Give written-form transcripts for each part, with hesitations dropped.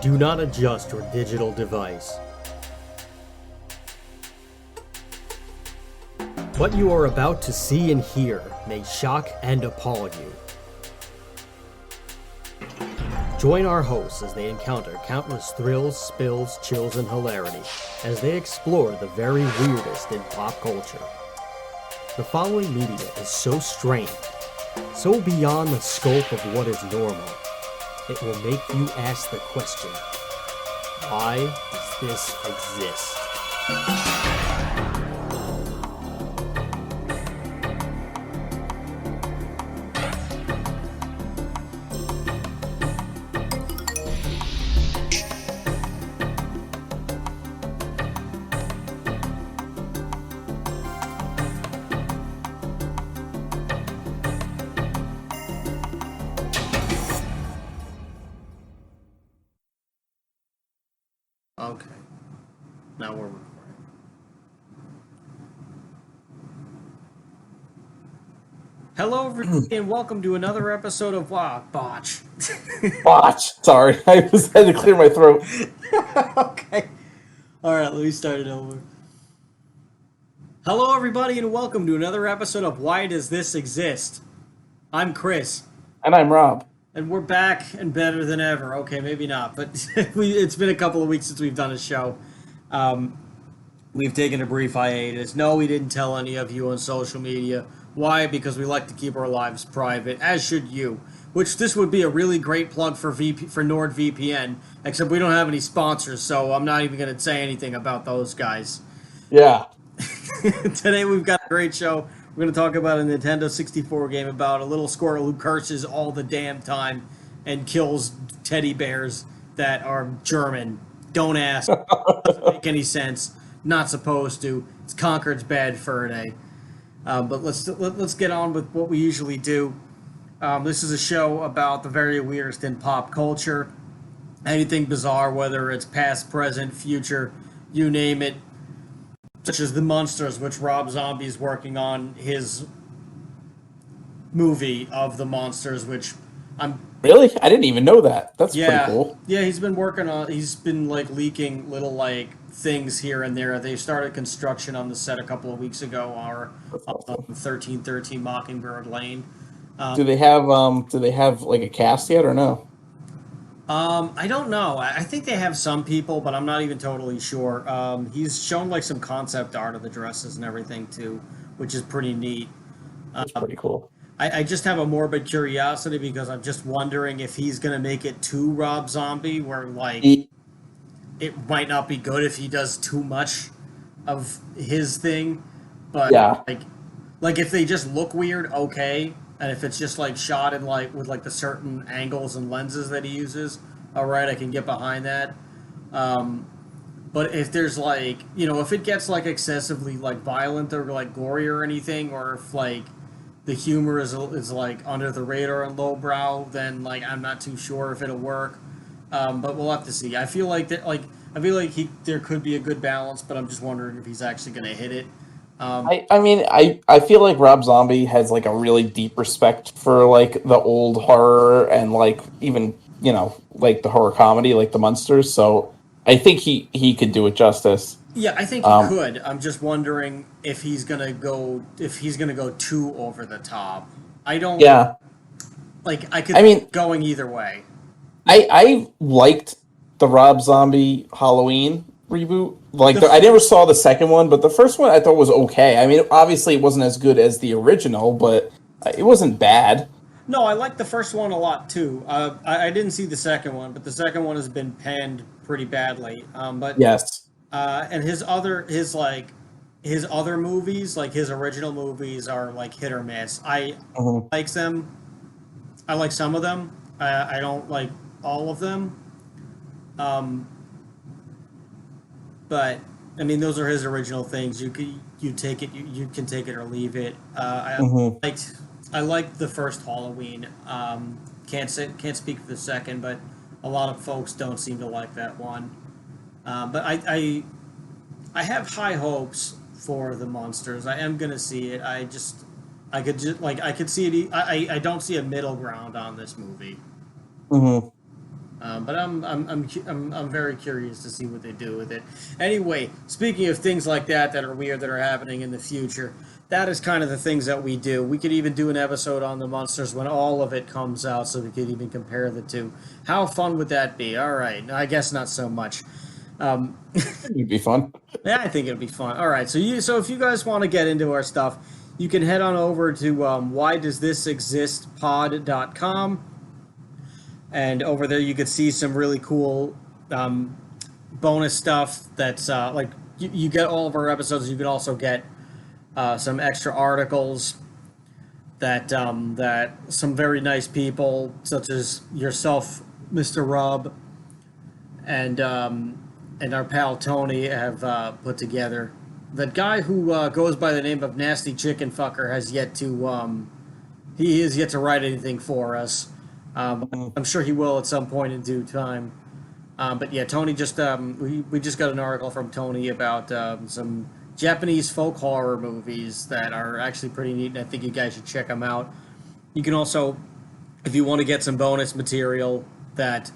Do not adjust your digital device. What you are about to see and hear may shock and appall you. Join our hosts as they encounter countless thrills, spills, chills, and hilarity as they explore the very weirdest in pop culture. The following media is so strange, so beyond the scope of what is normal, it will make you ask the question, why does this exist? Okay, now we're recording. Hello, everybody, and welcome to another episode of Botch. Botch. Sorry, I just had to clear my throat. Okay. All right, let me start it over. Hello, everybody, and welcome to another episode of Why Does This Exist? I'm Chris. And I'm Rob. And we're back and better than ever. Okay, maybe not, but it's been a couple of weeks since we've done a show. We've taken a brief hiatus. No, we didn't tell any of you on social media. Why? Because we like to keep our lives private, as should you. Which this would be a really great plug for NordVPN, except we don't have any sponsors, so I'm not even going to say anything about those guys. Yeah. Today we've got a great show. We're going to talk about a Nintendo 64 game about a little squirrel who curses all the damn time and kills teddy bears that are German. Don't ask. Doesn't make any sense. Not supposed to. It's Conker's bad fur day. But let's get on with what we usually do. This is a show about the very weirdest in pop culture. Anything bizarre, whether it's past, present, future, you name it. Such as The Monsters, which Rob Zombie's working on his movie of The Monsters, which I'm... Really? I didn't even know that. That's pretty cool. Yeah, he's been working on... He's been, leaking little, things here and there. They started construction on the set a couple of weeks ago, or Awesome. 1313 Mockingbird Lane. Do they have a cast yet or no? I don't know. I think they have some people, but I'm not even totally sure. He's shown some concept art of the dresses and everything too, which is pretty neat. That's pretty cool. I just have a morbid curiosity because I'm just wondering if he's gonna make it too Rob Zombie, where it might not be good if he does too much of his thing. But yeah, if they just look weird, okay. And if it's just shot in with the certain angles and lenses that he uses, all right, I can get behind that. But if there's if it gets excessively violent or gory or anything, or if the humor is under the radar and lowbrow, then I'm not too sure if it'll work. But we'll have to see. I feel like there could be a good balance, but I'm just wondering if he's actually going to hit it. I feel like Rob Zombie has a really deep respect for the old horror and even the horror comedy the Monsters. So I think he could do it justice. Yeah, I think he could. I'm just wondering if he's gonna go too over the top. I don't. Yeah. I could. I mean, going either way. I liked the Rob Zombie Halloween reboot. I never saw the second one, but the first one I thought was okay. I mean, obviously it wasn't as good as the original, but it wasn't bad. No, I liked the first one a lot too. I didn't see the second one, but the second one has been panned pretty badly. But yes, and his other movies, his original movies, are hit or miss. I like them. I like some of them. I don't like all of them. But I mean, those are his original things. You take it. You can take it or leave it. I liked the first Halloween. Can't speak for the second, but a lot of folks don't seem to like that one. But I have high hopes for the Monsters. I am gonna see it. I could see it. I don't see a middle ground on this movie. Mm-hmm. But I'm very curious to see what they do with it. Anyway, speaking of things like that are weird that are happening in the future, that is kind of the things that we do. We could even do an episode on the monsters when all of it comes out, so we could even compare the two. How fun would that be? All right, I guess not so much. It'd be fun. Yeah, I think it'll be fun. All right, so if you guys want to get into our stuff, you can head on over to whydoesthisexistshow.com, and over there you could see some really cool bonus stuff. That's like you get all of our episodes. You can also get some extra articles that some very nice people, such as yourself, Mr. Rob, and our pal Tony have put together. The guy who goes by the name of Nasty Chicken Fucker has yet to he is yet to write anything for us. I'm sure he will at some point in due time. But yeah, Tony just we just got an article from Tony about some Japanese folk horror movies that are actually pretty neat, and I think you guys should check them out. You can also, if you want to get some bonus material that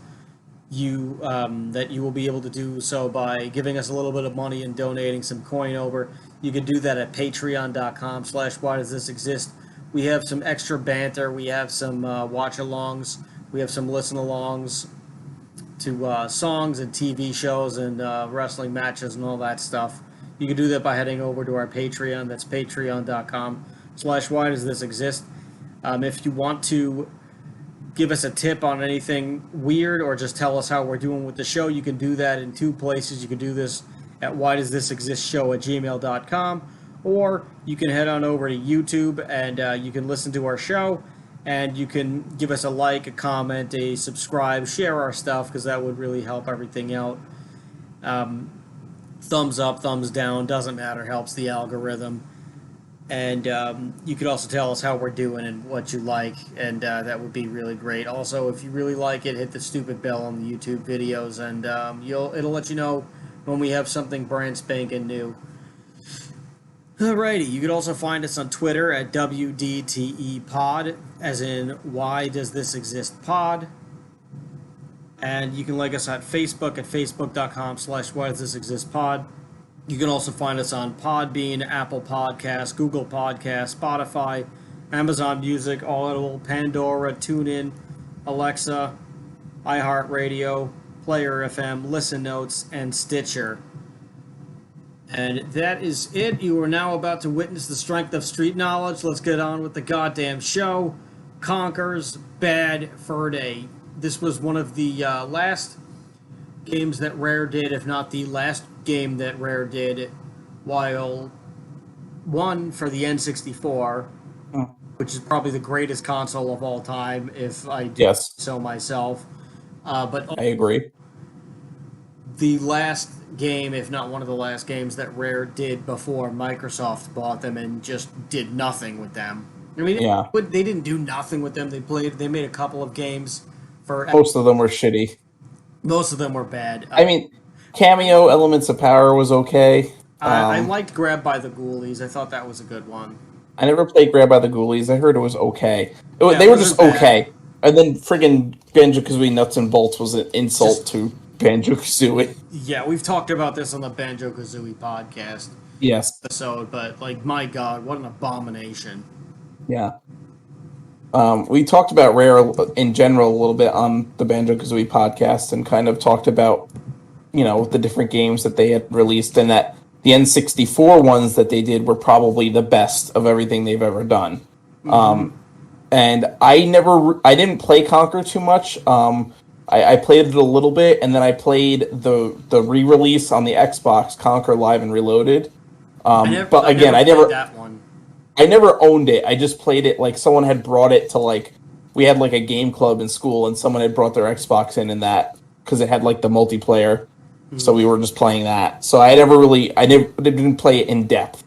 you will be able to do so by giving us a little bit of money and donating some coin over. You can do that at patreon.com/whydoesthisexist. We have some extra banter. We have some watch-alongs. We have some listen-alongs to songs and TV shows and wrestling matches and all that stuff. You can do that by heading over to our Patreon. That's patreon.com/whydoesthisexist. If you want to give us a tip on anything weird or just tell us how we're doing with the show, you can do that in two places. You can do this at whydoesthisexistshow@gmail.com, or you can head on over to YouTube and you can listen to our show, and you can give us a like, a comment, a subscribe, share our stuff, because that would really help everything out. Thumbs up, thumbs down, doesn't matter, helps the algorithm. And you could also tell us how we're doing and what you like, and that would be really great. Also, if you really like it, hit the stupid bell on the YouTube videos, and it'll let you know when we have something brand spanking new. Alrighty, you could also find us on Twitter at WDTEPod, as in Why Does This Exist Pod. And you can like us at Facebook at facebook.com/whydoesthisexistpod. You can also find us on Podbean, Apple Podcasts, Google Podcasts, Spotify, Amazon Music, Audible, Pandora, TuneIn, Alexa, iHeartRadio, Player FM, Listen Notes, and Stitcher. And that is it. You are now about to witness the strength of street knowledge. Let's get on with the goddamn show. Conkers, Bad Fur Day. This was one of the last games that Rare did, if not the last game that Rare did, while one for the N64, which is probably the greatest console of all time, if I do so myself. But I agree. The last game, if not one of the last games that Rare did before Microsoft bought them and just did nothing with them. I mean, they didn't do nothing with them. They made a couple of games for. Most of them were shitty. Most of them were bad. I mean, Cameo Elements of Power was okay. I liked Grab by the Ghoulies. I thought that was a good one. I never played Grab by the Ghoulies. I heard it was okay. They were just okay. And then friggin' Banjo-Kazooie Nuts and Bolts was an insult to Banjo-Kazooie. Yeah, we've talked about this on the Banjo-Kazooie podcast. Yes. Episode, but, like, my God, what an abomination. Yeah. We talked about Rare in general a little bit on the Banjo-Kazooie podcast and kind of talked about, the different games that they had released, and that the N64 ones that they did were probably the best of everything they've ever done. Mm-hmm. And I didn't play Conker too much. I played it a little bit, and then I played the re-release on the Xbox, Conker Live and Reloaded. I never that one. I never owned it. I just played it, like, someone had brought it to, like, we had, like, a game club in school, and someone had brought their Xbox in that, because it had, like, the multiplayer, so we were just playing that. So I didn't play it in depth.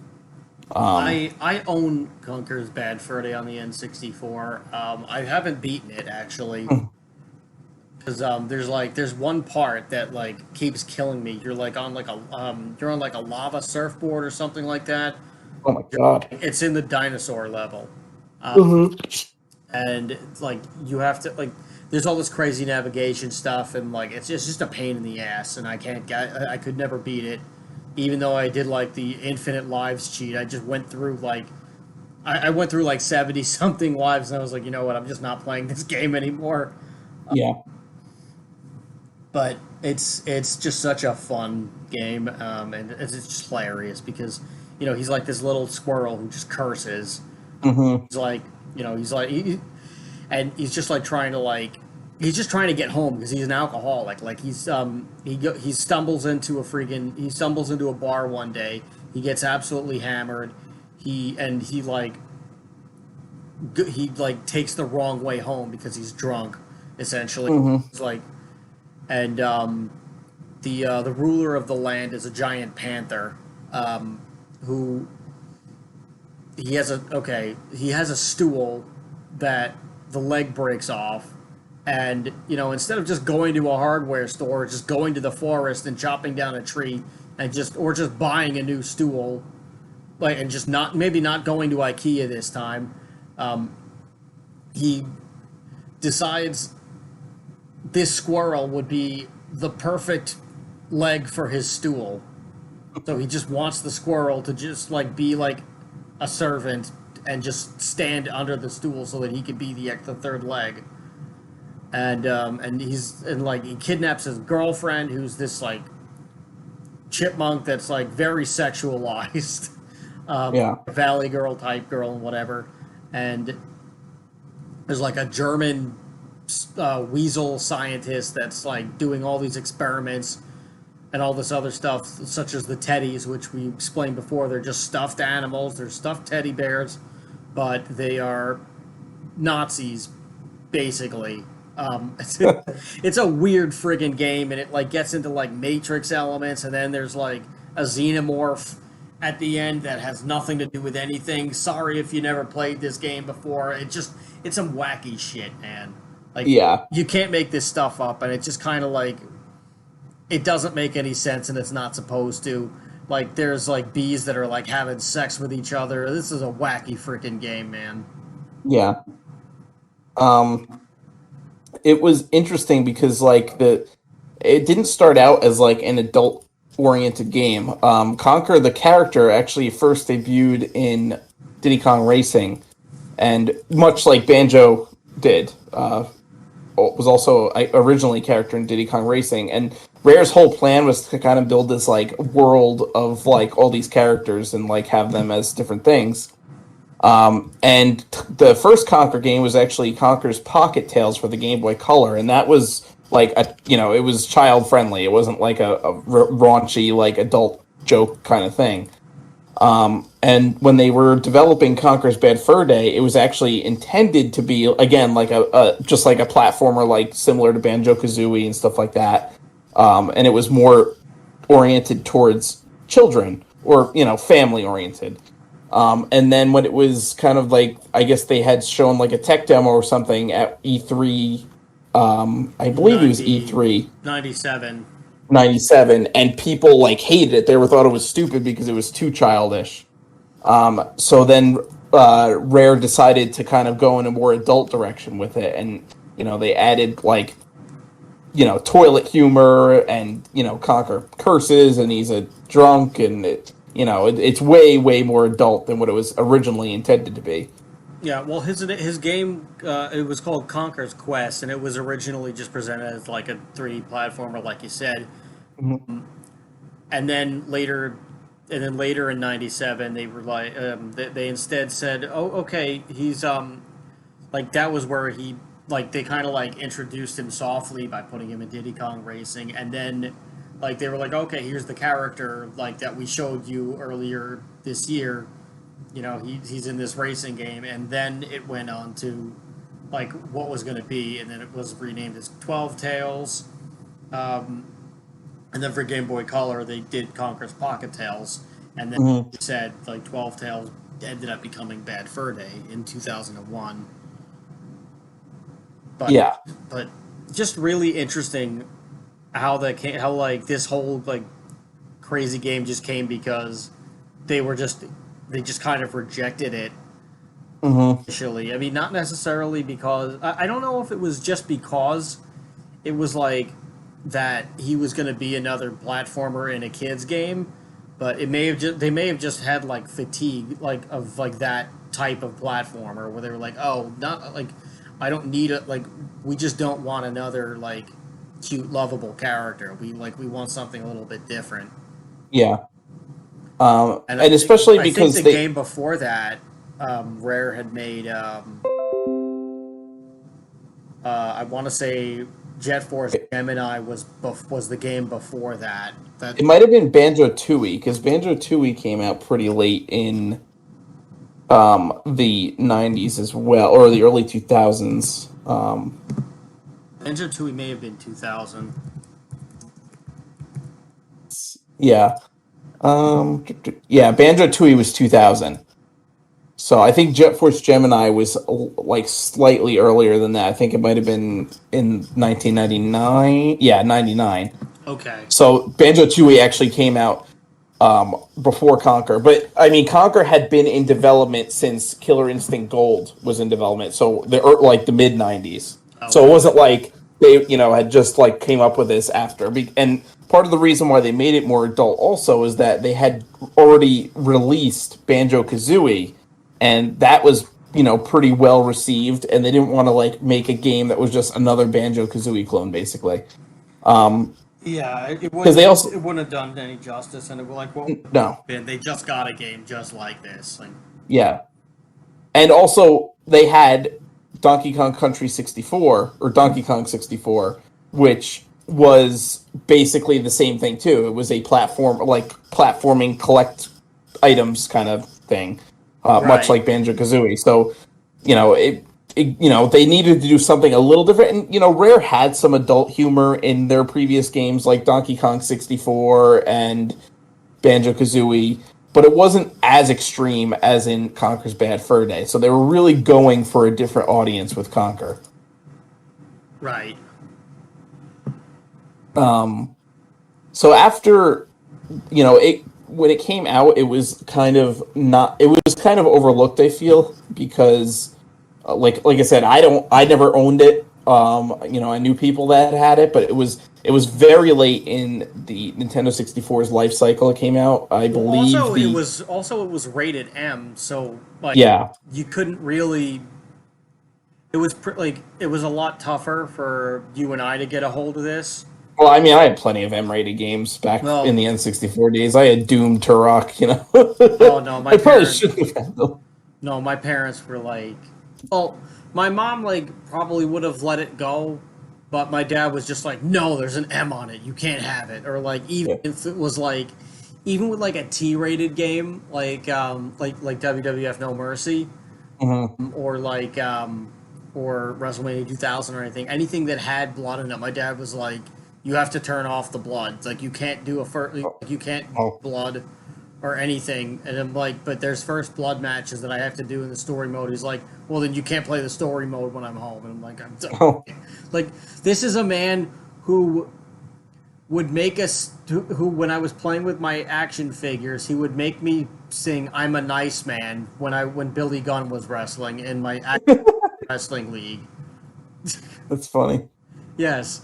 I own Conker's Bad Fur Day on the N64. I haven't beaten it, actually. Because there's one part that, like, keeps killing me. You're, like, on, like, a lava surfboard or something like that. Oh my God. It's in the dinosaur level. And, like, you have to, like, there's all this crazy navigation stuff, and like it's just a pain in the ass, and I could never beat it, even though I did like the infinite lives cheat. I just went through like I went through like 70 something lives, and I was like, you know what, I'm just not playing this game anymore. Yeah. But it's just such a fun game, and it's just hilarious because he's like this little squirrel who just curses. Hmm. He's like and he's just like trying to he's just trying to get home because he's an alcoholic. Like he stumbles into a bar one day. He gets absolutely hammered. He takes the wrong way home because he's drunk. Essentially, Hmm. it's like and the ruler of the land is a giant panther, who he has a stool that the leg breaks off, and instead of just going to a hardware store, just going to the forest and chopping down a tree and just buying a new stool, and just not going to IKEA this time, he decides this squirrel would be the perfect leg for his stool. So he just wants the squirrel to just be like a servant and just stand under the stool so that he could be the third leg. And he kidnaps his girlfriend, who's this like chipmunk that's like very sexualized, Yeah. valley girl type girl and whatever. And there's like a German weasel scientist that's like doing all these experiments and all this other stuff, such as the teddies, which we explained before. They're just stuffed animals. They're stuffed teddy bears, but they are Nazis, basically. It's a weird friggin' game, and it like gets into like Matrix elements, and then there's like a xenomorph at the end that has nothing to do with anything. Sorry if you never played this game before. It's some wacky shit, man. Like Yeah. you can't make this stuff up, and it's just kind of like it doesn't make any sense, and it's not supposed to. Like there's like bees that are like having sex with each other. This is a wacky freaking game, man. Yeah. Um, it was interesting because it didn't start out as like an adult oriented game. Conker the character actually first debuted in Diddy Kong Racing, and much like Banjo did, was also originally a character in Diddy Kong Racing. And Rare's whole plan was to kind of build this like world of like all these characters and like have them as different things. And the first Conker game was actually Conker's Pocket Tales for the Game Boy Color, and that was like it was child friendly. It wasn't like a raunchy like adult joke kind of thing. And when they were developing Conker's Bad Fur Day, it was actually intended to be again like a just like a platformer, like similar to Banjo Kazooie and stuff like that. And it was more oriented towards children or family oriented. And then when it was kind of like, I guess they had shown like a tech demo or something at E3, I believe it was 90, E3 97. 97, and people like hated it. They were thought it was stupid because it was too childish. So then Rare decided to kind of go in a more adult direction with it, and they added like toilet humor, and Conker curses, and he's a drunk, and it's way more adult than what it was originally intended to be. Yeah, well, his game it was called Conker's Quest, and it was originally just presented as like a 3D platformer, like you said. Mhm. And then later in '97, they were like they instead said, "Oh, okay, he's like that was where he like they kind of like introduced him softly by putting him in Diddy Kong Racing, and then like they were like, okay, here's the character like that we showed you earlier this year. He's in this racing game, and then it went on to like what was going to be, and then it was renamed as 12 Tales. Um, and then for Game Boy Color, they did Conker's Pocket Tales, and then Mhm. said like 12 Tales ended up becoming Bad Fur Day in 2001. But Yeah. but just really interesting how like this whole like crazy game just came because they were just they just kind of rejected it Mm-hmm. initially. I mean, not necessarily because I don't know if it was just because it was like that he was going to be another platformer in a kids game, but it may have just they may have just had like fatigue like of like that type of platformer where they were like, oh, not like I don't need it. Like we just don't want another like cute, lovable character. We want something a little bit different. Yeah. And And especially I think because the they game before that, Rare had made. I want to say Jet Force Gemini was the game before that. That it might have been Banjo Tooie because Banjo Tooie came out pretty late in the 90s as well, or the early 2000s. Banjo Tooie may have been 2000. Yeah. Yeah, Banjo Tooie was 2000. So I think Jet Force Gemini was like slightly earlier than that. I think it might have been in 1999. Yeah, 99. Okay. So Banjo Tooie actually came out before Conker. But I mean, Conker had been in development since Killer Instinct Gold was in development. So like the mid '90s. So it Okay. wasn't like they had just like came up with this after. And part of the reason why they made it more adult also is that they had already released Banjo Kazooie, and that was pretty well received. And they didn't want to like make a game that was just another Banjo Kazooie clone, basically. Yeah, Because they also it wouldn't have done any justice, and it would like what would no, have been. They just got a game just like this. Like, yeah. And also, they had Donkey Kong Country 64 or Donkey Kong 64, which was basically the same thing too. It was a platforming collect items kind of thing, much right. like Banjo Kazooie. So, they needed to do something a little different. And Rare had some adult humor in their previous games, like Donkey Kong 64 and Banjo Kazooie, but it wasn't as extreme as in Conker's Bad Fur Day. So they were really going for a different audience with Conker. Right. So after it when it came out, it was kind of not. It was kind of overlooked. I feel because, like I said, I never owned it. I knew people that had it, but it was very late in the Nintendo 64's life cycle. It came out, I Well, believe it was rated M, so like yeah. you couldn't really. It was like it was a lot tougher for you and I to get a hold of this. Well, I mean, I had plenty of M-rated games back in Well, the N64 days. I had Doom, Turok, oh no, my I probably parents. should have had them. No, my parents were like, well, my mom like probably would have let it go, but my dad was just like, no, there's an M on it, you can't have it, or like even Yeah. if it was like, even with like a T-rated game like WWF No Mercy Hmm. or or WrestleMania 2000 or anything that had blood in it, my dad was like, you have to turn off the blood. It's like you can't do a first, like, Oh, you can't oh. blood or anything. And I'm like, but there's first blood matches that I have to do in the story mode. He's like, well, then you can't play the story mode when I'm home. And I'm like, I'm done. Oh. Like, this is a man who would make us, who, when I was playing with my action figures, he would make me sing "I'm a Nice Man" when Billy Gunn was wrestling in my wrestling league. That's funny. Yes.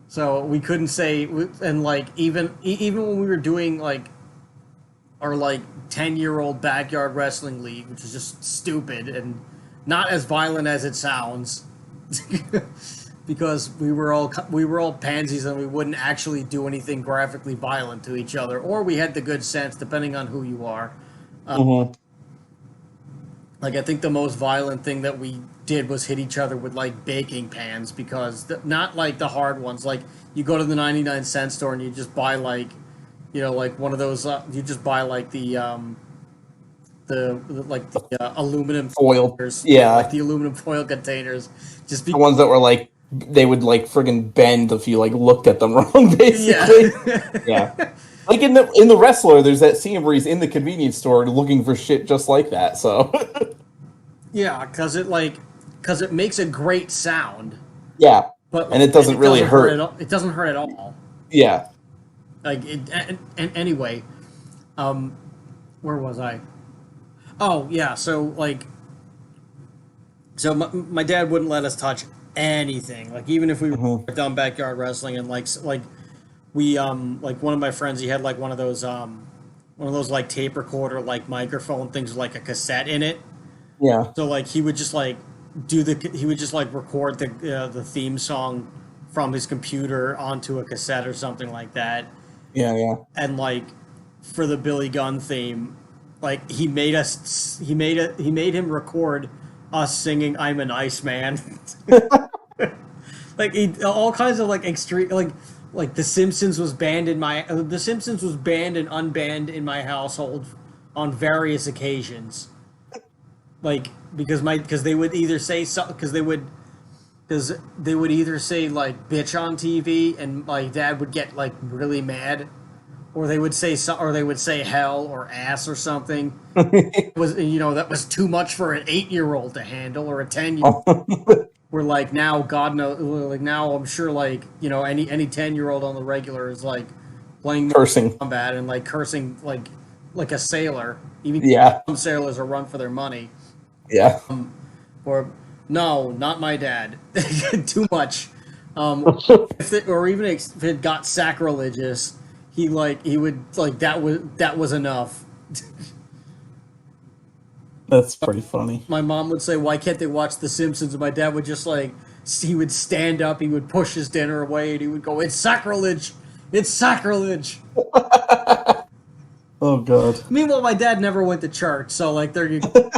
So we couldn't say, and like even when we were doing like our like 10-year-old backyard wrestling league, which is just stupid and not as violent as it sounds, because we were all pansies and we wouldn't actually do anything graphically violent to each other, or we had the good sense, depending on who you are. Hmm. Like I think the most violent thing that we did was hit each other with like baking pans because not like the hard ones. Like you go to the 99-cent store and you just buy like, like one of those. You just buy like the aluminum Foil. containers. Yeah, like Yeah. the aluminum foil containers. Just The be ones that were like, they would like friggin' bend if you like looked at them wrong, yeah. basically. Yeah. Like in the Wrestler, there's that scene where he's in the convenience store looking for shit just like that. So Yeah, because it makes a great sound, yeah. but And like, it doesn't it really doesn't hurt at hurt. all. It doesn't hurt at all. Yeah. Like and anyway, where was I? Oh yeah, so like So my dad wouldn't let us touch anything. Like even if we Hmm. were done backyard wrestling and like we like one of my friends, he had like one of those like tape recorder like microphone things with like a cassette in it. Yeah, So like he would just like he would just like record the theme song from his computer onto a cassette or something like that. yeah, yeah. And like for the Billy Gunn theme, like he made him record us singing "I'm an Iceman." Like all kinds of like extreme like The Simpsons was banned and unbanned in my household on various occasions. Like because they would either say so because they would either say like bitch on TV and my dad would get like really mad, or they would say hell or ass or something. Was that was too much for an 8-year-old to handle, or a 10-year. We're like now, God knows, like now I'm sure like any 10-year-old on the regular is like playing Mortal Cursing. Kombat and like cursing like a sailor. Even Yeah, some sailors are run for their money. yeah. Or no, not my dad. Too much. Or even if it got sacrilegious, he would like that was enough. That's pretty funny. My mom would say, "Why can't they watch The Simpsons?" And my dad would just like he would stand up, he would push his dinner away, and he would go, "It's sacrilege! It's sacrilege!" Oh God. Meanwhile, my dad never went to church, so like there you go.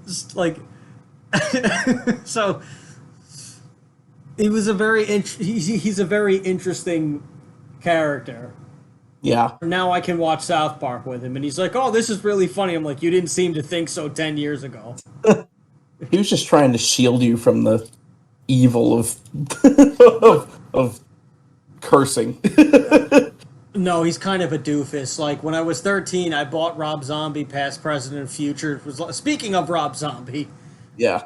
Just, like so he was a he's a very interesting character. Yeah. Now I can watch South Park with him, and he's like, "Oh, this is really funny." I'm like, "You didn't seem to think so 10 years ago." He was just trying to shield you from the evil of of cursing. No, he's kind of a doofus. Like when I was 13, I bought Rob Zombie, Past, Present, and Future. It was speaking of Rob Zombie, Yeah.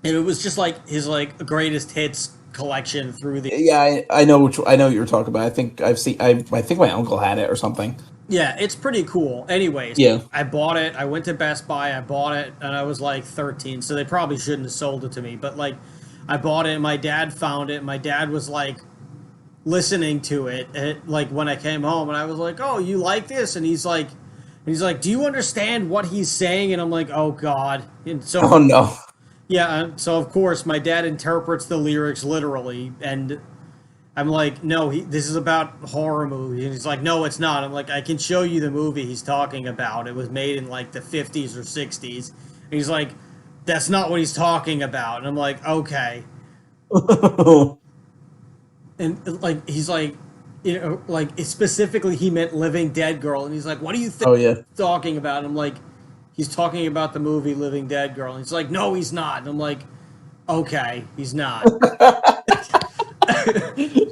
and it was just like his like greatest hits collection through the. Yeah, I know I know what you're talking about. I think I've seen I think my uncle had it or something. Yeah, it's pretty cool. Anyways, Yeah. I bought it. I went to Best Buy. I bought it, and I was like 13, so they probably shouldn't have sold it to me. But like, I bought it, and my dad found it. And my dad was like listening to it, like when I came home, and I was like, "Oh, you like this?" And he's like, "Do you understand what he's saying?" And I'm like, "Oh God!" And so Oh no. yeah, so of course my dad interprets the lyrics literally, and I'm like, "No, this is about horror movie." And he's like, "No, it's not." I'm like, "I can show you the movie he's talking about. It was made in like the 50s or 60s." And he's like, "That's not what he's talking about." And I'm like, "Okay." And like he's like, like specifically he meant Living Dead Girl, and he's like, "What do you think Oh yeah. he's talking about?" And I'm like, "He's talking about the movie Living Dead Girl." And he's like, "No, he's not." And I'm like, "Okay, he's not."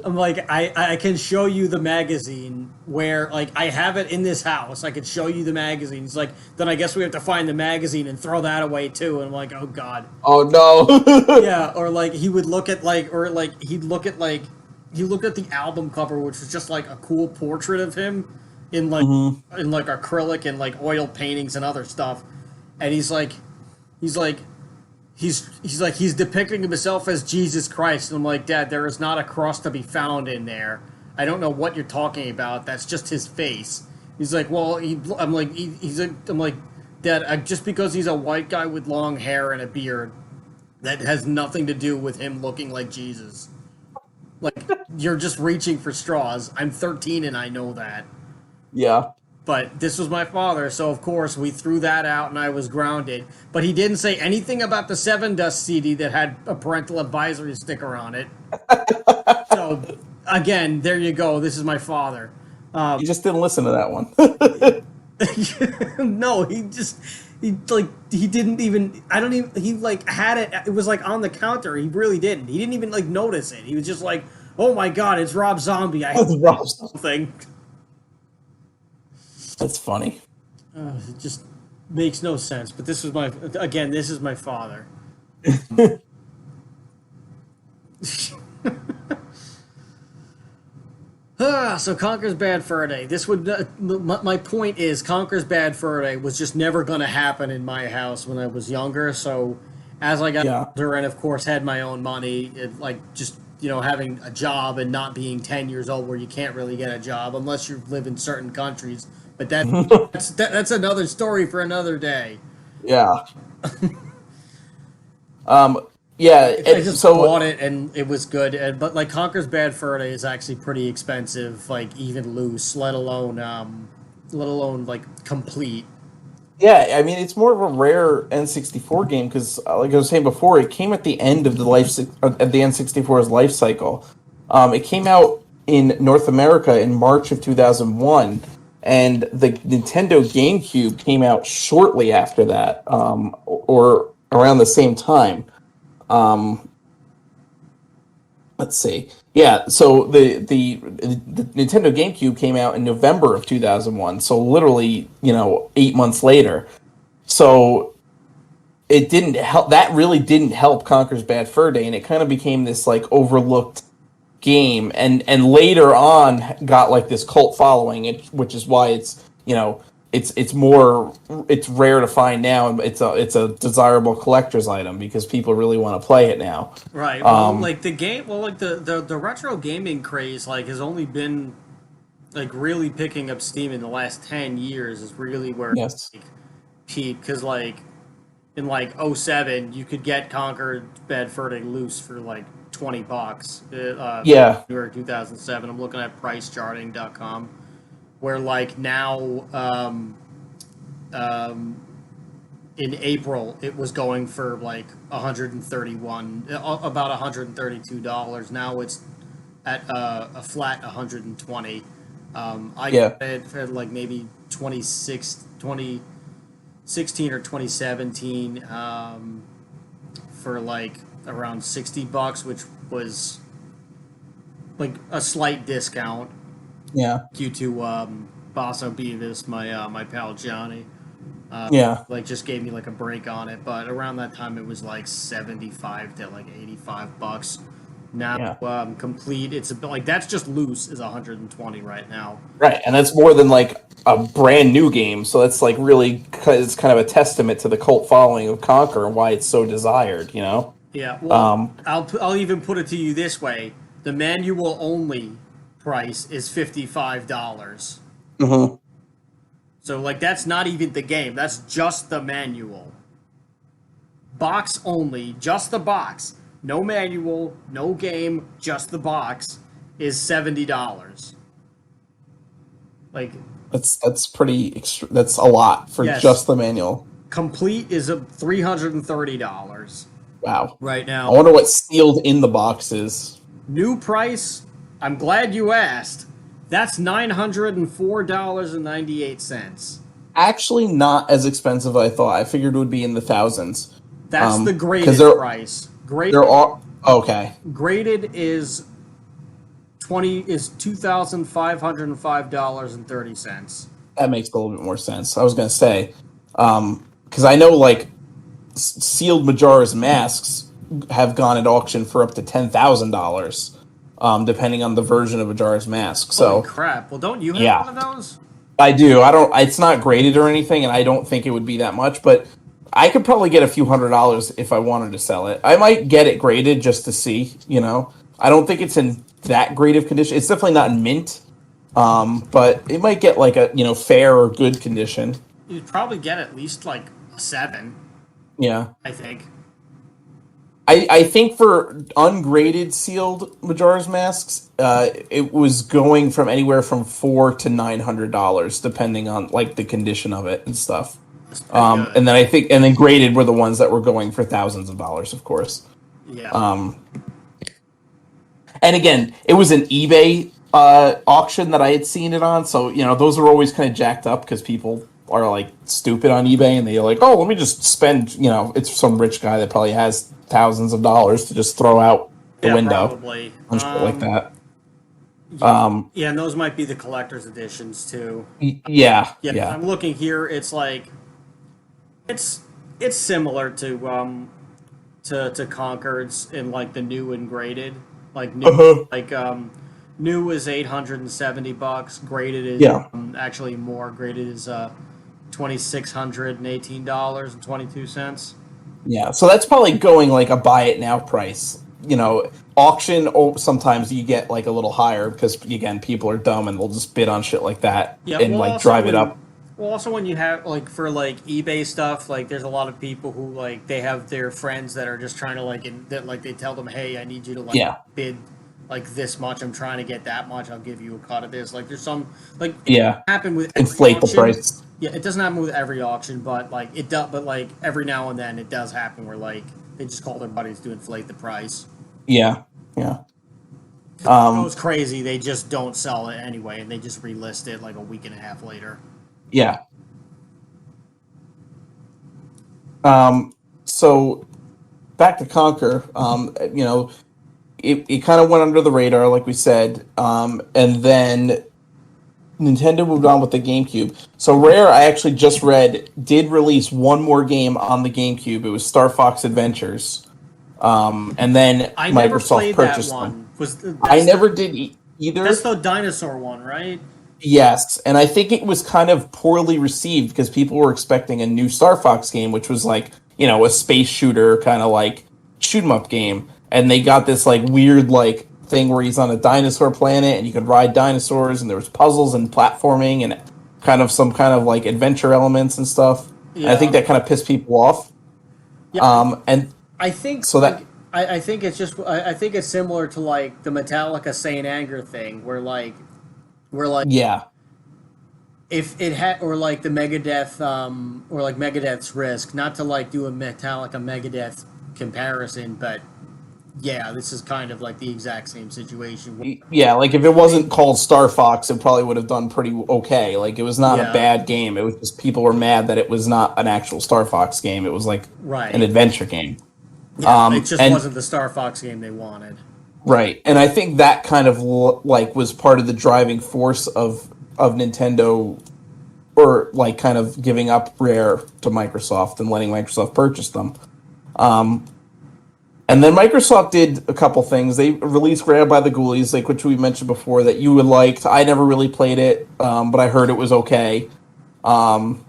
I'm like, I can show you the magazine where like I have it in this house. I could show you the magazine. He's like, "Then I guess we have to find the magazine and throw that away too." And I'm like, "Oh God." Oh no. Yeah, or like he would look at like, or like he'd look at like, he looked at the album cover, which was just like a cool portrait of him in like Hmm. in like acrylic and like oil paintings and other stuff, and he's like he's depicting himself as Jesus Christ, and I'm like, Dad, there is not a cross to be found in there. I don't know what you're talking about. That's just his face. He's like, well, I'm like, I'm like, Dad, just because he's a white guy with long hair and a beard, that has nothing to do with him looking like Jesus. Like, you're just reaching for straws. I'm 13 and I know that. Yeah. But this was my father, so of course we threw that out and I was grounded. But he didn't say anything about the Seven Dust CD that had a parental advisory sticker on it. So, again, there you go. This is my father. You just didn't listen to that one. No, he didn't even, I don't even, he like had it, it was like on the counter. He really didn't. He didn't even like notice it. He was just like, oh my God, it's Rob Zombie. I hate something. That's funny. It just makes no sense. But this is my father. So Conker's Bad Fur Day. This would my point is Conker's Bad Fur Day was just never going to happen in my house when I was younger. So as I got Yeah. older and, of course, had my own money, like just having a job and not being 10 years old, where you can't really get a job unless you live in certain countries. But that's another story for another day. Yeah. Um, yeah. I And just so bought it and it was good, but like Conker's Bad Fur Day is actually pretty expensive, like even loose, let alone like complete. yeah, I mean, it's more of a rare N64 game because, like I was saying before, it came at the end of at the N64's life cycle. It came out in North America in March of 2001, and the Nintendo GameCube came out shortly after that, or around the same time. Um, let's see. Yeah, so the Nintendo GameCube came out in November of 2001, so literally, 8 months later. So it didn't help. That really didn't help Conker's Bad Fur Day, and it kind of became this like overlooked game, and later on got like this cult following, which is why it's rare to find now, and it's a desirable collector's item because people really want to play it now. Right. Well, Um, like the game, well, like the retro gaming craze, like has only been like really picking up steam in the last 10 years. Is really where it, yes. like, peaked, because like in like '07, you could get Conquer Bad Fur Day loose for like $20. Yeah. January 2007. I'm looking at pricecharting.com, where like now, um, in April it was going for like 131, about $132. Now it's at a flat 120. I got Yeah. it for like maybe 2016 or 2017, for like around $60, which was like a slight discount Yeah. due to Basso Beavis, my pal Johnny. Yeah. Like just gave me like a break on it, but around that time it was like 75 to like $85. Now, Yeah. complete, it's a bit like that's just loose is 120 right now. Right, and that's more than like a brand new game. So that's like really, it's kind of a testament to the cult following of Conquer and why it's so desired. Yeah, well, Um, I'll even put it to you this way: the manual only price is $55. mhm. So like that's not even the game. That's just the manual. Box only, just the box. No manual, no game, just the box is $70. Like, That's pretty. That's a lot for yes, just the manual. complete is a $330 Wow. right I now. wonder what sealed in the box is. New price, I'm glad you asked. That's $904.98. Actually, not as expensive as I thought. I figured it would be in the thousands. That's the Because graded price. there are okay. Graded is 2,505.30. That makes a little bit more sense. I was gonna say, because I know like sealed Majora's masks have gone at auction for up to $10,000, depending on the version of Majora's Mask. Holy So crap! Well, don't you have yeah, one of those? I do. I don't. It's not graded or anything, and I don't think it would be that much. But I could probably get a few $100s if I wanted to sell it. I might get it graded just to see. I don't think it's in that great of condition. It's definitely not in mint. But it might get like a fair or good condition. You'd probably get at least like a seven, Yeah. I think. I think for ungraded sealed Majora's masks, it was going from anywhere from $400 to $900, depending on like the condition of it and stuff. That's pretty good. And then I think, and then graded were the ones that were going for thousands of dollars, of course. Yeah. And again, it was an eBay auction that I had seen it on, so those are always kind of jacked up because people are like stupid on eBay and they're like, oh, let me just spend, it's some rich guy that probably has thousands of dollars to just throw out the Yeah, window probably. and shit like that. Yeah, and those might be the collector's editions too. Yeah, Yeah, yeah. I'm looking here. It's like it's it's similar to Concords in like the new and graded. Like Uh-huh. new is $870. Graded is Yeah. actually more. Graded is $2,618.22. Yeah, so that's probably going like a buy it now price. Auction, or sometimes you get like a little higher because again, people are dumb and they'll just bid on shit like that Yeah, and like drive it up. well, also when you have like for like eBay stuff, like there's a lot of people who like they have their friends that are just trying to that like they tell them, hey, I need you to like Yeah, bid like this much. I'm trying to get that much. I'll give you a cut of this. Like there's some like it yeah, doesn't happen with every inflate the auction. price. Yeah, it doesn't happen with every auction, but like it does. But like every now and then it does happen where like they just call their buddies to inflate the price. Yeah, yeah, It um, goes crazy. They just don't sell it anyway, and they just relist it like a week and a half later. yeah. So back to Conquer. It kind of went under the radar, like we said, and then Nintendo moved on with the GameCube. So Rare, I actually just read, did release one more game on the GameCube. It was Star Fox Adventures, and then I never Microsoft played that purchased them. one. Was I that's never the did that's either. the dinosaur one, right? Yes, and I think it was kind of poorly received because people were expecting a new Star Fox game, which was like, a space shooter kind of like shoot 'em up game, and they got this like weird like thing where he's on a dinosaur planet and you could ride dinosaurs and there was puzzles and platforming and kind of some kind of like adventure elements and stuff. And I think Yeah, that kind of pissed people off. yeah. And I think so that I think it's just I think it's similar to like the Metallica Saint Anger thing, where like yeah, if it had or like the Megadeth or like Megadeth's Risk, not to like do a Metallica Megadeth comparison, but yeah, this is kind of like the exact same situation. yeah, like if it wasn't called Star Fox, it probably would have done pretty okay. Like it was not a Yeah, bad game. It was just people were mad that it was not an actual Star Fox game. It was like an right. adventure game. Yeah, it just And wasn't the Star Fox game they wanted. right, and I think that kind of like was part of the driving force of Nintendo, or like kind of giving up Rare to Microsoft and letting Microsoft purchase them. Um, And then Microsoft did a couple things. They released Grabbed by the Ghoulies, like which we mentioned before, that you would liked. I never really played it, but I heard it was okay. Um,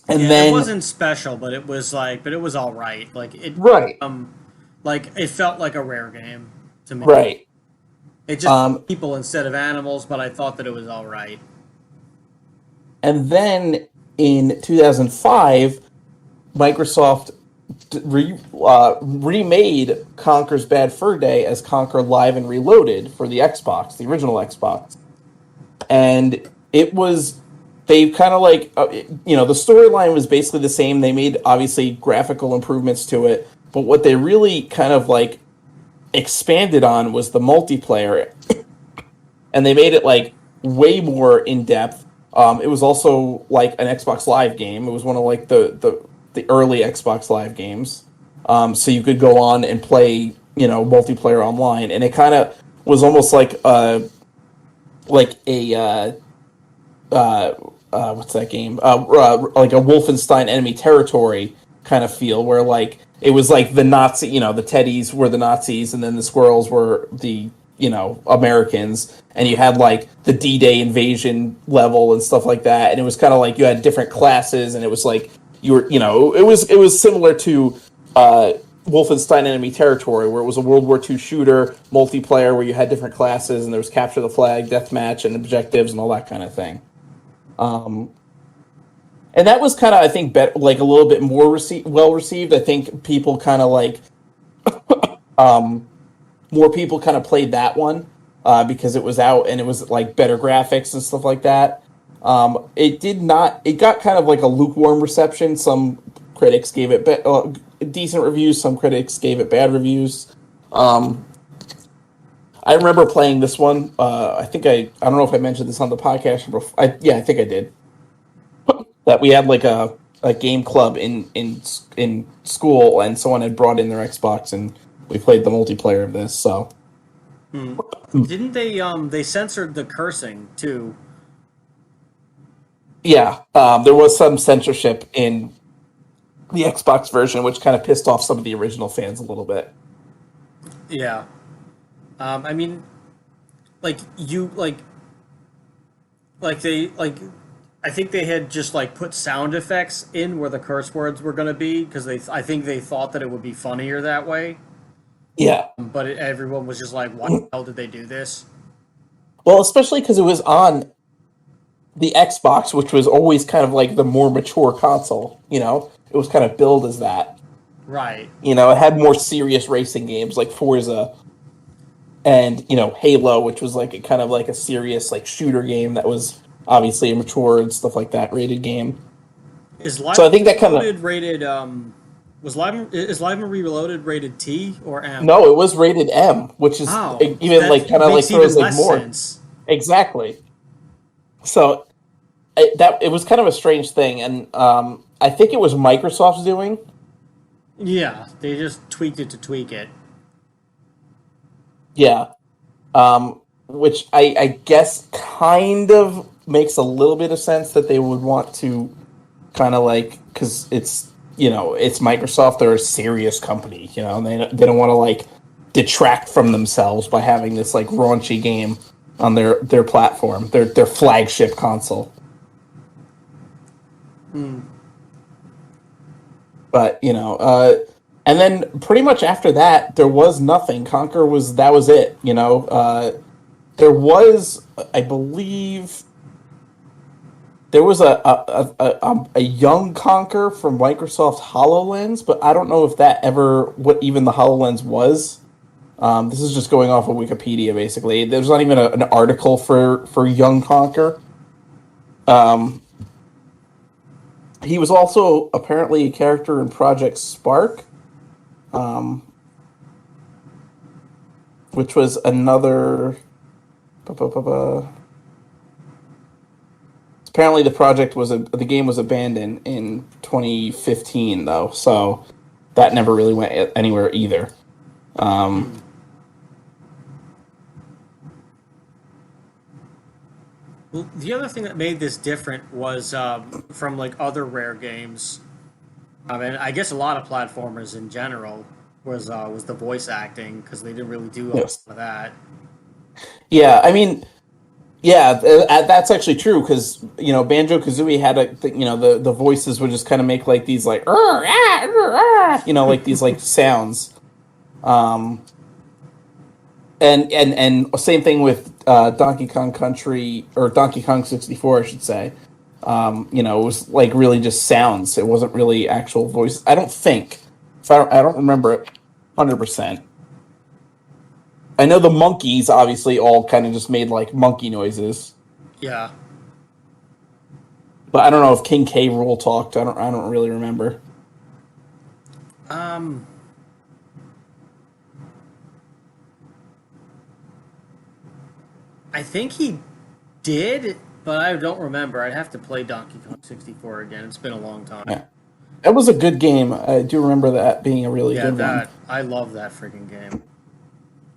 and Yeah, it then wasn't special, but it was like, but it was all right. right, Like it felt like a rare game to me. right, It just um, people instead of animals, but I thought that it was all right. and then in 2005, Microsoft remade Conker's Bad Fur Day as Conker Live and Reloaded for the Xbox, the original Xbox. And it was they kind of like the storyline was basically the same. They made obviously graphical improvements to it, but what they really kind of like expanded on was the multiplayer, and they made it like way more in depth. It was also like an Xbox Live game. It was one of like the early Xbox Live games. So you could go on and play multiplayer online, and it kind of was almost like a what's that game? Like a Wolfenstein Enemy Territory kind of feel, where like it was like the Nazi, the teddies were the Nazis, and then the squirrels were the Americans, and you had like the D-Day invasion level and stuff like that, and it was kind of like you had different classes, and it was like you were, it was similar to Wolfenstein Enemy Territory, where it was a World War II shooter multiplayer where you had different classes and there was capture the flag, deathmatch, and objectives and all that kind of thing. Um, and that was kind of, I think, like a little bit more well received. I think people kind of like um, more people kind of played that one because it was out and it was like better graphics and stuff like that. It did not. It got kind of like a lukewarm reception. Some critics gave it decent reviews. Some critics gave it bad reviews. Um, I remember playing this one. I think I don't know if I mentioned this on the podcast before. Yeah, I think I did. That we had like a game club in school, and someone had brought in their Xbox, and we played the multiplayer of this. So Hmm. Didn't they censored the cursing too? yeah, there was some censorship in the Xbox version, which kind of pissed off some of the original fans a little bit. Yeah. I mean, like you like they like I think they had just like put sound effects in where the curse words were going to be because I think they thought that it would be funnier that way. Yeah. But everyone was just like, "Why the hell did they do this?" Well, especially because it was on the Xbox, which was always kind of like the more mature console. It was kind of billed as that. Right. It had more serious racing games like Forza and Halo, which was like a kind of like a serious like shooter game that was obviously a mature and stuff like that rated game. Is Live So I think that kind of Reloaded rated? Is Live Reloaded rated T or M? no, it was rated M, which is Oh, even like kind that of like makes even throws like less more sense. exactly. So it was kind of a strange thing, and I think it was Microsoft's doing. Yeah, they just tweaked it to tweak it. Yeah, which I guess kind of makes a little bit of sense that they would want to kind of like because it's Microsoft, they're a serious company, and they don't want to like detract from themselves by having this like raunchy game on their platform, their flagship console. Hmm. But and then pretty much after that, there was nothing. Conker was that was it. There was, I believe, there was a young Conker from Microsoft Hololens, but I don't know if that ever what even the Hololens was. This is just going off of Wikipedia, basically. There's not even an article for young Conker. Um, he was also apparently a character in Project Spark, um, which was another. Apparently, the game was abandoned in 2015, though, so that never really went anywhere either. Um, Hmm. Well, the other thing that made this different was from like other rare games. I mean, I guess a lot of platformers in general was the voice acting because they didn't really do a lot yes, of that. yeah, I mean, yeah, that's actually true because Banjo Kazooie had the voices would just kind of make like these like like these like sounds. Um, and same thing with Donkey Kong Country or Donkey Kong 64, I should say. It was like really just sounds. It wasn't really actual voice. I don't think. If I don't remember it 100%. I know the monkeys obviously all kind of just made like monkey noises, Yeah. but I don't know if King K. Rool talked. I don't really remember. Um, I think he did, but I don't remember. I'd have to play Donkey Kong 64 again. It's been a long time. Yeah, it was a good game. I do remember that being a really Yeah, good one. that I love that freaking game.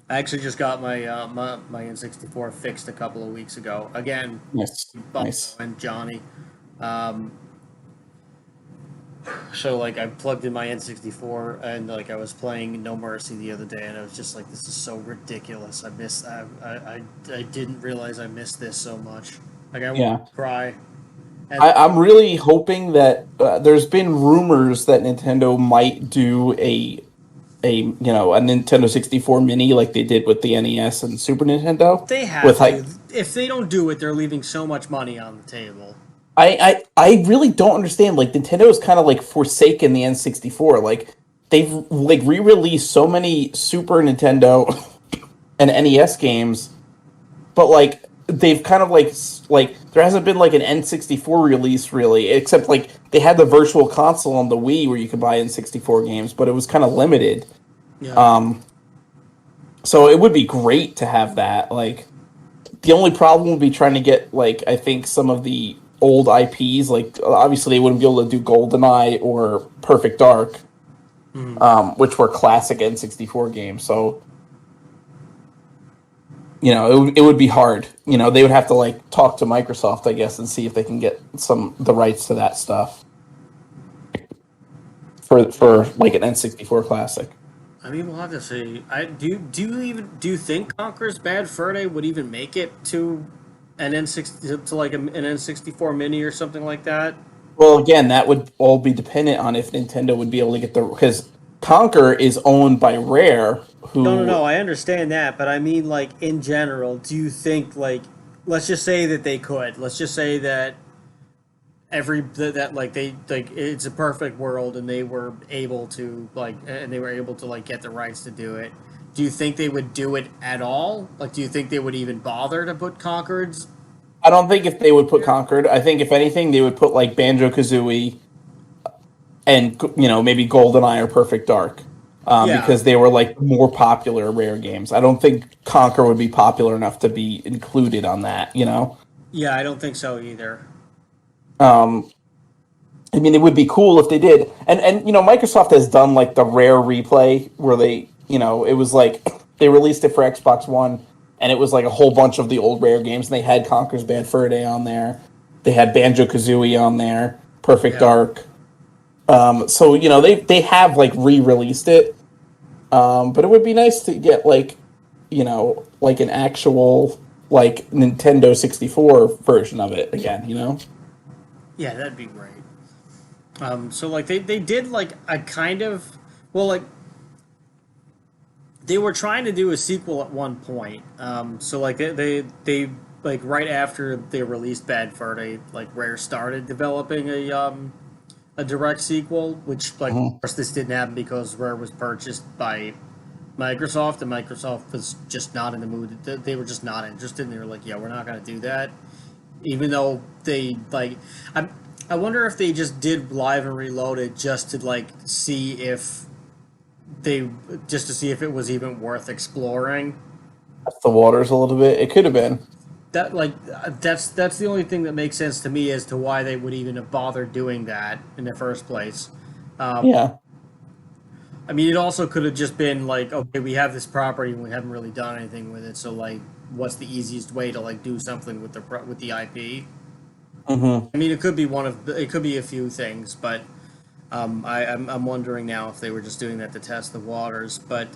I actually just got my N64 fixed a couple of weeks ago. Again, Nice, Buffalo nice. and Johnny. Um, so like I plugged in my N64 and like I was playing No Mercy the other day and I was just like, this is so ridiculous. I didn't realize I missed this so much. Like I wanted Yeah. to cry. And I'm really hoping that there's been rumors that Nintendo might do a Nintendo 64 Mini like they did with the NES and Super Nintendo they with have to. like If they don't do it, they're leaving so much money on the table. I really don't understand like Nintendo is kind of like forsaken the N64 like they've like re-released so many Super Nintendo and NES games but like they've kind of like there hasn't been like an N64 release really, except like they had the virtual console on the Wii where you could buy N64 games, but it was kind of limited. Yeah. Um, so it would be great to have that. Like the only problem would be trying to get like I think some of the old IPs. Like obviously they wouldn't be able to do GoldenEye or Perfect Dark, Mhm. which were classic N64 games. So it would be hard. They would have to like talk to Microsoft, I guess, and see if they can get the rights to that stuff for like an N64 classic. I mean, we'll have to see. I do. Do you think Conker's Bad Fur Day would even make it to? an N60 to like an N64 Mini or something like that. Well, again, that would all be dependent on if Nintendo would be able to get the because Conker is owned by Rare, No, no, who no. I understand that, but I mean, like in general, do you think like let's just say that they could. Let's just say that that like they like it's a perfect world and they were able to like get the rights to do it. Do you think they would do it at all? Like, do you think they would even bother to put Concords I don't think if they would put there? Conquered. I think if anything, they would put like Banjo Kazooie and maybe GoldenEye or Perfect Dark, Yeah, because they were like more popular Rare games. I don't think Conquer would be popular enough to be included on that. yeah. I don't think so either. Um, I mean, it would be cool if they did. And Microsoft has done like the Rare replay where it was like they released it for Xbox One, and it was like a whole bunch of the old Rare games. And they had Conker's Bad Fur Day on there. They had Banjo Kazooie on there, Perfect Yeah, Dark. So they have like re-released it. But it would be nice to get like an actual like Nintendo 64 version of it again. yeah. That'd be great. So like they did like a kind of well like they were trying to do a sequel at one point. So like they like right after they released Bad Fur Day, like Rare started developing a direct sequel, which like of Mhm. course this didn't happen because Rare was purchased by Microsoft, and Microsoft was just not in the mood. They were just not interested. And they were like, "Yeah, we're not going to do that." Even though they like, I I wonder if they just did Live and Reloaded just to like see if they just to see if it was even worth exploring. Test the waters a little bit. It could have been. That like that's the only thing that makes sense to me as to why they would even have bothered doing that in the first place. Um, Yeah. I mean, it also could have just been like, okay, we have this property and we haven't really done anything with it, so like, what's the easiest way to like do something with the IP? Hmm. I mean, it could be a few things, but I'm wondering now if they were just doing that to test the waters. But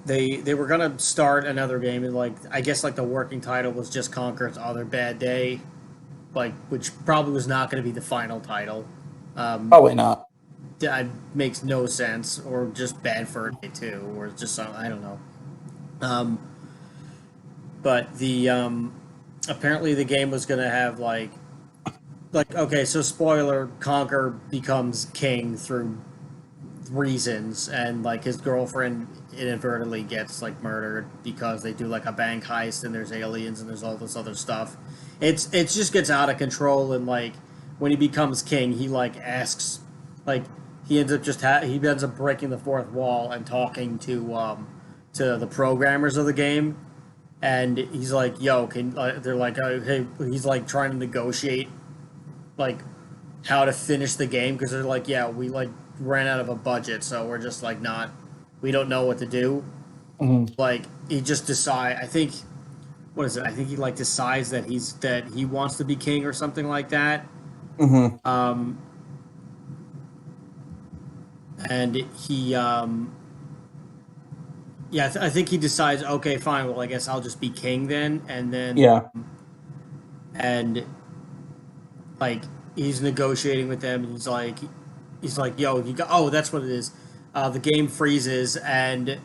they were gonna start another game, and like I guess like the working title was just Conker's Other Bad Day, like which probably was not going to be the final title. Um, Probably not. that makes no sense, or just Bad Fur Day too, or just some, I don't know. Um, but the apparently the game was going to have like okay, so spoiler, Conker becomes king through reasons, and like his girlfriend inadvertently gets like murdered because they do like a bank heist and there's aliens and there's all this other stuff. It just gets out of control, and like when he becomes king, he like asks like he ends up breaking the fourth wall and talking to the programmers of the game, and he's like, "Yo, can they're like, hey," he's like trying to negotiate like how to finish the game because they're like, "Yeah, we like ran out of a budget, so we're just like not, we don't know what to do." Hmm. Like he just decide. I think what is it? I think he like decides that he wants to be king or something like that. Hmm. Um, and he yeah, I think he decides. Okay, fine. Well, I guess I'll just be king then, and then Yeah. and like he's negotiating with them, and he's like, "Yo, you got." Oh, that's what it is. The game freezes, and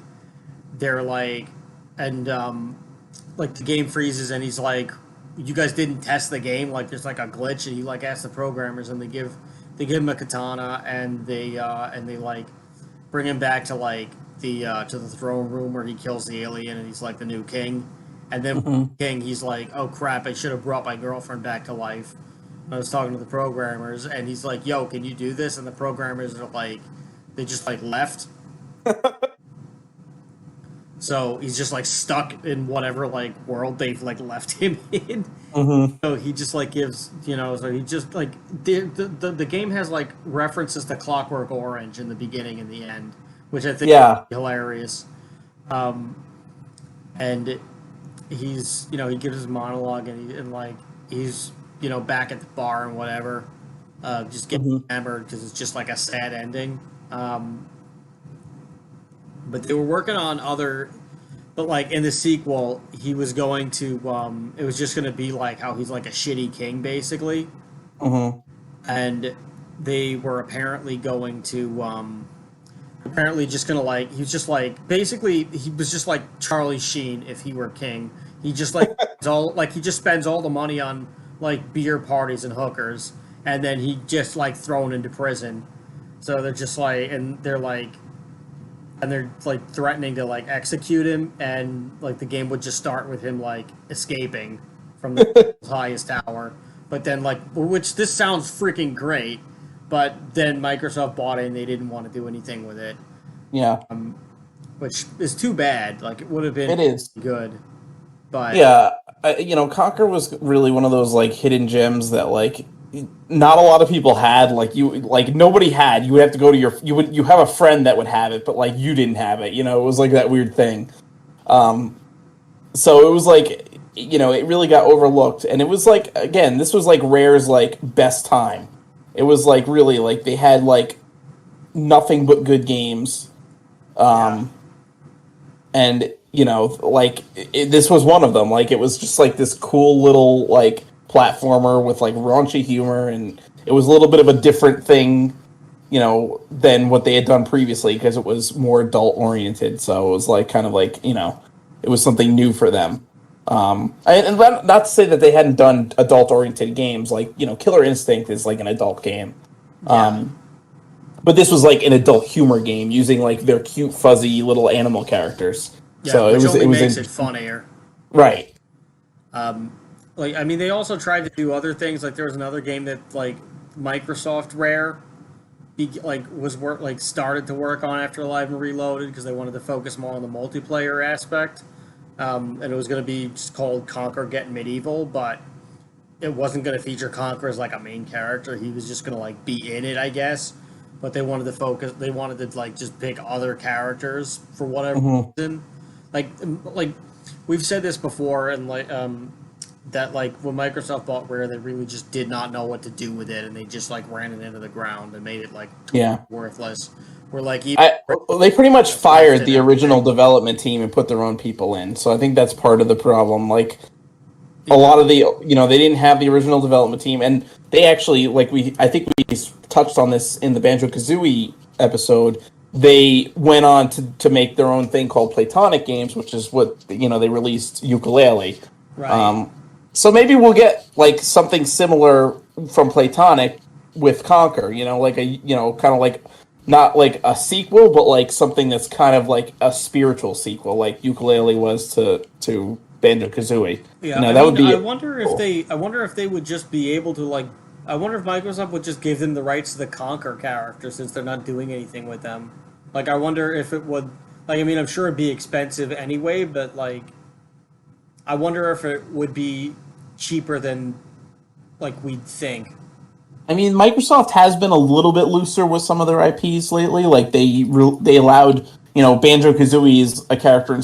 they're like, and like the game freezes, and he's like, "You guys didn't test the game. Like, there's like a glitch." And he like asks the programmers, and they give him a katana, and they like bring him back to the throne room where he kills the alien, and he's like the new king. And then Hmm. king, he's like, "Oh crap! I should have brought my girlfriend back to life." I was talking to the programmers, and he's like, "Yo, can you do this?" And the programmers are like, they just like left. So he's just like stuck in whatever like world they've like left him in. Hmm. So he just like gives, so he just like the game has like references to Clockwork Orange in the beginning and the end, which I think is Yeah. hilarious. Um, and he gives his monologue, and like he's back at the bar and whatever, just getting Hmm. hammered because it's just like a sad ending. But they were working on other but like in the sequel, he was going to it was just going to be like how he's like a shitty king basically, Hmm. and they were apparently going to apparently just gonna like he was just like basically he was just like Charlie Sheen if he were king. He just like all like he just spends all the money on like beer parties and hookers, and then he just like thrown into prison. So they're just like and they're like threatening to like execute him, and like the game would just start with him like escaping from the highest tower. But then like which this sounds freaking great, but then Microsoft bought it and they didn't want to do anything with it, Yeah, which is too bad. Like it would have been it is. good, but Yeah, Conker was really one of those like hidden gems that like not a lot of people had. Like nobody had. You would have to go to you have a friend that would have it, but like you didn't have it. It was like that weird thing. Um, so it was like it really got overlooked, and it was like again, this was like Rare's like best time. It was like really like they had like nothing but good games. yeah, Um, and this was one of them. Like it was just like this cool little like platformer with like raunchy humor, and it was a little bit of a different thing, than what they had done previously because it was more adult oriented. So it was like kind of like it was something new for them. And not to say that they hadn't done adult oriented games, like Killer Instinct is like an adult game. yeah, um but this was like an adult humor game using like their cute fuzzy little animal characters. yeah, So it which was only it was makes it interesting. funnier. Right. Like I mean, they also tried to do other things. Like there was another game that like Microsoft Rare like was work like started to work on after Live and Reloaded because they wanted to focus more on the multiplayer aspect. And it was going to be just called Conker Get Medieval, but it wasn't going to feature Conker as like a main character. He was just going to like be in it, I guess. But they wanted to focus. They wanted to like just pick other characters for whatever Hmm. reason. Like we've said this before, and that like when Microsoft bought Rare, they really just did not know what to do with it, and they just like ran it into the ground and made it like totally Yeah. worthless. We're like even I They pretty much left fired and the original everything. development team and put their own people in. So I think that's part of the problem. Like a Yeah, lot of the they didn't have the original development team, and they actually I think we touched on this in the Banjo Kazooie episode. They went on to make their own thing called Platonic Games, which is what they released Ukulele. right. Um, so maybe we'll get like something similar from Platonic with Conker. Like a kind of like not like a sequel, but like something that's kind of like a spiritual sequel, like Ukulele was to Banjo Kazooie. Yeah, I That would mean, be cool. I wonder if they would just be able to like, I wonder if Microsoft would just give them the rights to the Conquer character since they're not doing anything with them. Like, I wonder if it would, like, I mean, I'm sure it'd be expensive anyway, but like, I wonder if it would be cheaper than like we'd think. I mean, Microsoft has been a little bit looser with some of their IPs lately. Like they allowed Banjo Kazooie is a character in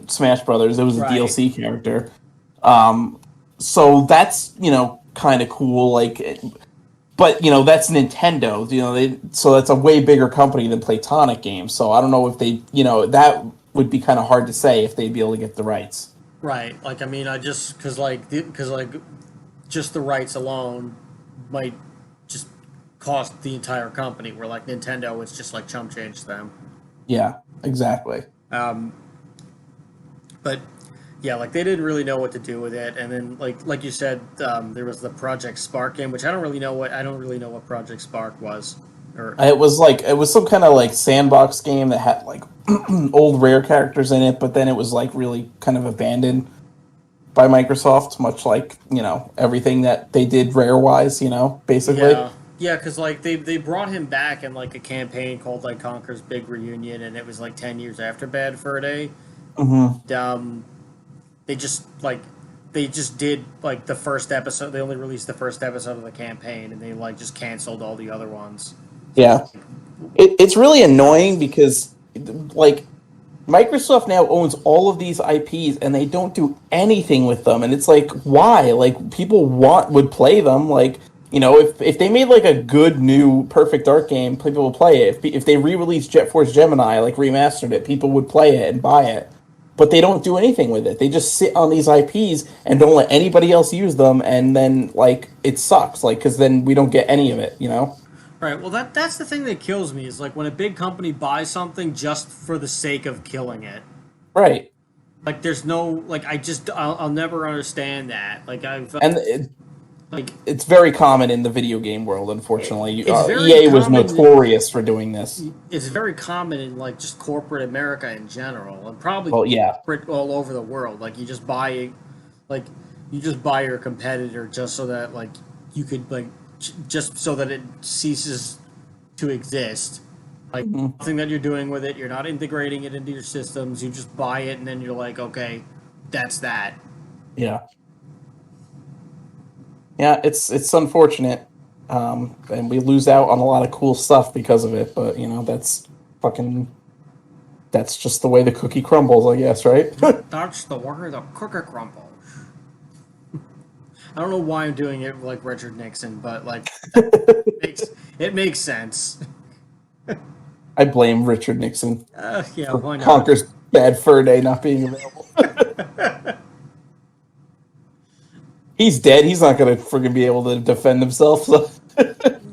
Smash Brothers. It was a Right, DLC character. Um, so that's kind of cool. But that's Nintendo. So that's a way bigger company than Platonic Games. So I don't know if they that would be kind of hard to say if they'd be able to get the rights. right. Like, I mean, I just because like just the rights alone might just cost the entire company. Where like Nintendo, it's just like chump change to them. Yeah, exactly. Um, but yeah, like they didn't really know what to do with it. And then like you said, there was the Project Spark game, which I don't really know what Project Spark was. Or It was some kind of like sandbox game that had like old Rare characters in it, but then it was like really kind of abandoned by Microsoft, much like everything that they did Rare wise, basically. yeah, yeah, because like they brought him back in like a campaign called like Conker's Big Reunion, and it was like 10 years after Bad Fur Day. Hmm. They just like they just did like the first episode. They only released the first episode of the campaign, and they like just canceled all the other ones. So it's Yeah, it's really annoying because like Microsoft now owns all of these IPs and they don't do anything with them. And it's like, why? Like, people would play them. Like, if they made like a good new Perfect Dark game, people would play it. If they re released Jet Force Gemini, like remastered it, people would play it and buy it. but they don't do anything with it. They just sit on these IPs and don't let anybody else use them, and then like it sucks, like because then we don't get any of it, you know? Right. Well, that's the thing that kills me is like when a big company buys something just for the sake of killing it. Right. Like, there's no like I'll never understand that. Like And like it's very common in the video game world, unfortunately. it's very EA was common. notorious for doing this. It's very common in like just corporate America in general, and probably Well, yeah, corporate all over the world. Like like you just buy your competitor just so that like you could like just so that it ceases to exist. Like hmm nothing that you're doing with it, you're not integrating it into your systems. You just buy it, and then you're like, okay, that's that. yeah, yeah. It's unfortunate, and we lose out on a lot of cool stuff because of it. But that's fucking that's just the way the cookie crumbles, I guess, right? That's the way the cookie crumbles. I don't know why I'm doing it like Richard Nixon, but like it makes sense. I blame Richard Nixon Yeah, for why not? Conker's bad fur day not being available. He's dead. He's not gonna friggin' be able to defend himself. So.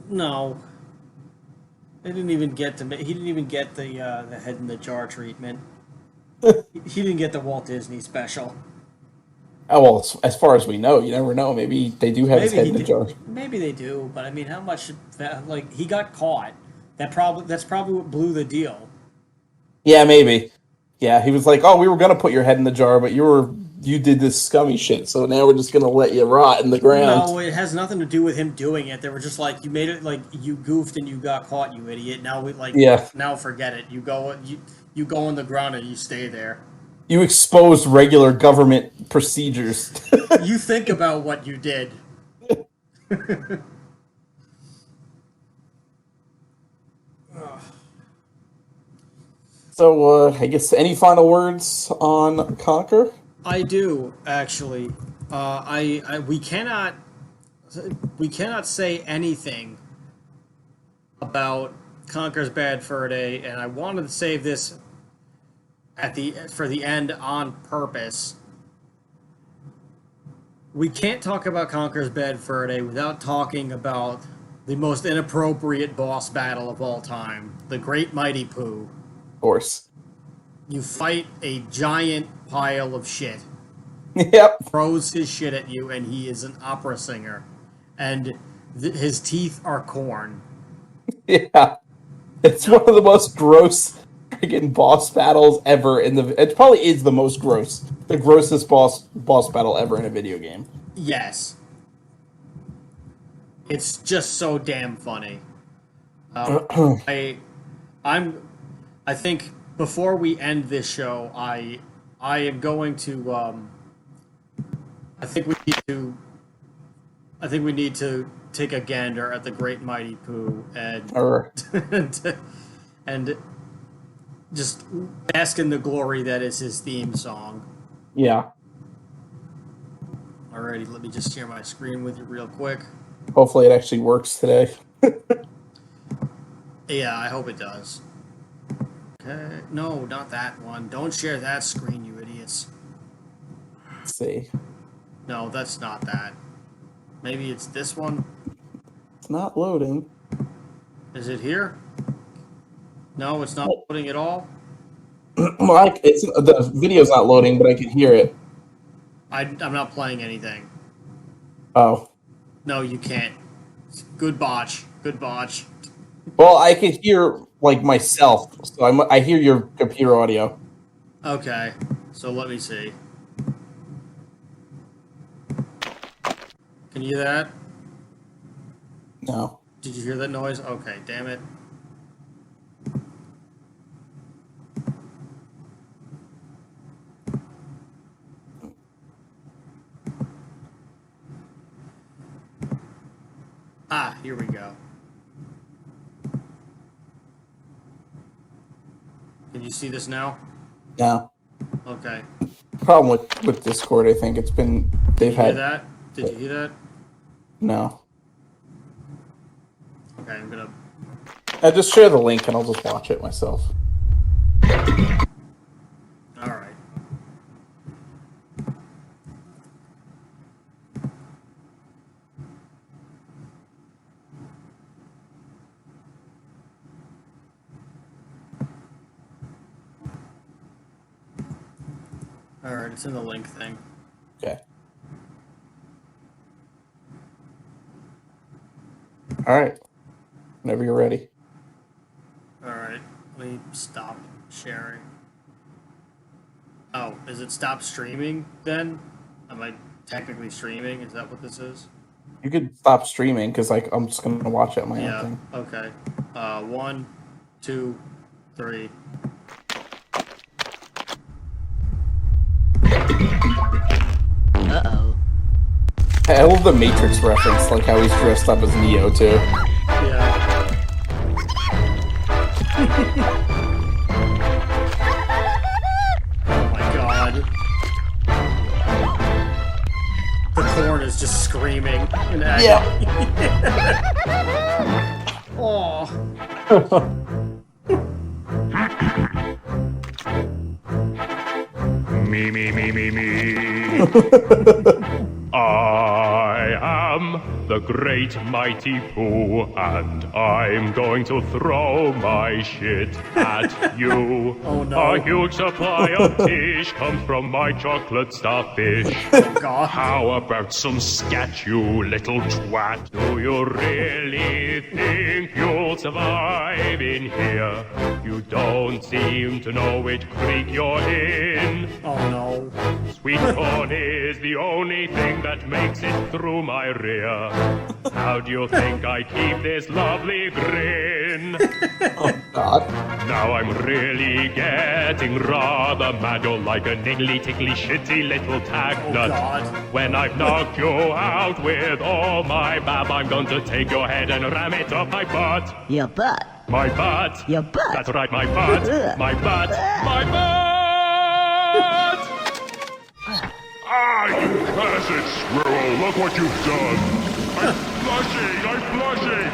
No, they didn't even get to. He didn't even get the head in the jar treatment. He didn't get the Walt Disney special. Oh well, as far as we know, you never know. Maybe they do have his head in the jar. Maybe they do, but I mean, how much? Like he got caught. That's probably what blew the deal. Yeah, maybe. Yeah, he was like, "Oh, we were gonna put your head in the jar, but you did this scummy shit, so now we're just gonna let you rot in the ground." No, it has nothing to do with him doing it. They were just like, you made it like you goofed and you got caught, you idiot. Now we like Yeah, now forget it. You go on the ground and you stay there. you exposed regular government procedures. You think about what you did. So, I guess any final words on Conquer? I do actually. I we cannot say anything about Conker's Bad Fur Day, and I wanted to save this for the end on purpose. We can't talk about Conker's Bad Fur Day without talking about the most inappropriate boss battle of all time, the Great Mighty Pooh. Of course. You fight a giant pile of shit, Yep. throws his shit at you, and he is an opera singer, and his teeth are corn. Yeah. It's one of the most gross freaking boss battles ever it probably is the most gross. The grossest boss battle ever in a video game. Yes, it's just so damn funny. I I'm I think before we end this show, I am going to I think we need to I think we need to take a gander at the Great Mighty Pooh and just bask in the glory that is his theme song. Yeah. Alrighty, let me just share my screen with you real quick. Hopefully it actually works today. Yeah, I hope it does. Okay, no, not that one. Don't share that screen, you idiots. Let's see. No, that's not that. Maybe it's this one. It's not loading. Is it here? No, it's not loading at all. It's the video's not loading, but I can hear it. I'm not playing anything. Oh. No, you can't. Good botch. Good botch. Well, I can hear like myself, so I hear your computer audio. Okay, so let me see. Can you hear that? No. Did you hear that noise? Okay, damn it. Ah, here we go. Can you see this now? No. Okay. Problem with Discord, I think they've Did you hear had that? Did you hear that? No. Okay, I'm gonna. I just share the link and I'll just watch it myself. All right. All right, it's in the link thing. Okay. All right. Whenever you're ready. All right, let me stop sharing. Oh, is it stop streaming then? Am I technically streaming? Is that what this is? You could stop streaming because like I'm just gonna watch it on my own Yeah. thing. Okay. 1, 2, 3. Uh-oh. I love the Matrix reference, like how he's dressed up as Neo too. Yeah. Oh my god. The corn is just screaming in agony. Oh. Me, me, me, me, me. I am the great mighty Pooh, and I'm going to throw my shit at you. Oh, no. A huge supply of fish comes from my chocolate starfish. Oh god. How about some scat, you little twat? Do you really think you'll survive in here? You don't seem to know which creek you're in. Oh no. Sweet corn is the only thing that makes it through my rear. How do you think I keep this lovely grin? Oh God. Now I'm really getting rather mad. You're like a niggly, tickly, shitty little tag Oh nut. god. When I've knocked you out with all my bab, I'm going to take your head and ram it up my butt. Your butt. My butt. Your butt. That's right, my butt. My butt. My butt. Ah, you cursed squirrel! Look what you've done. I'm blushing. I'm blushing.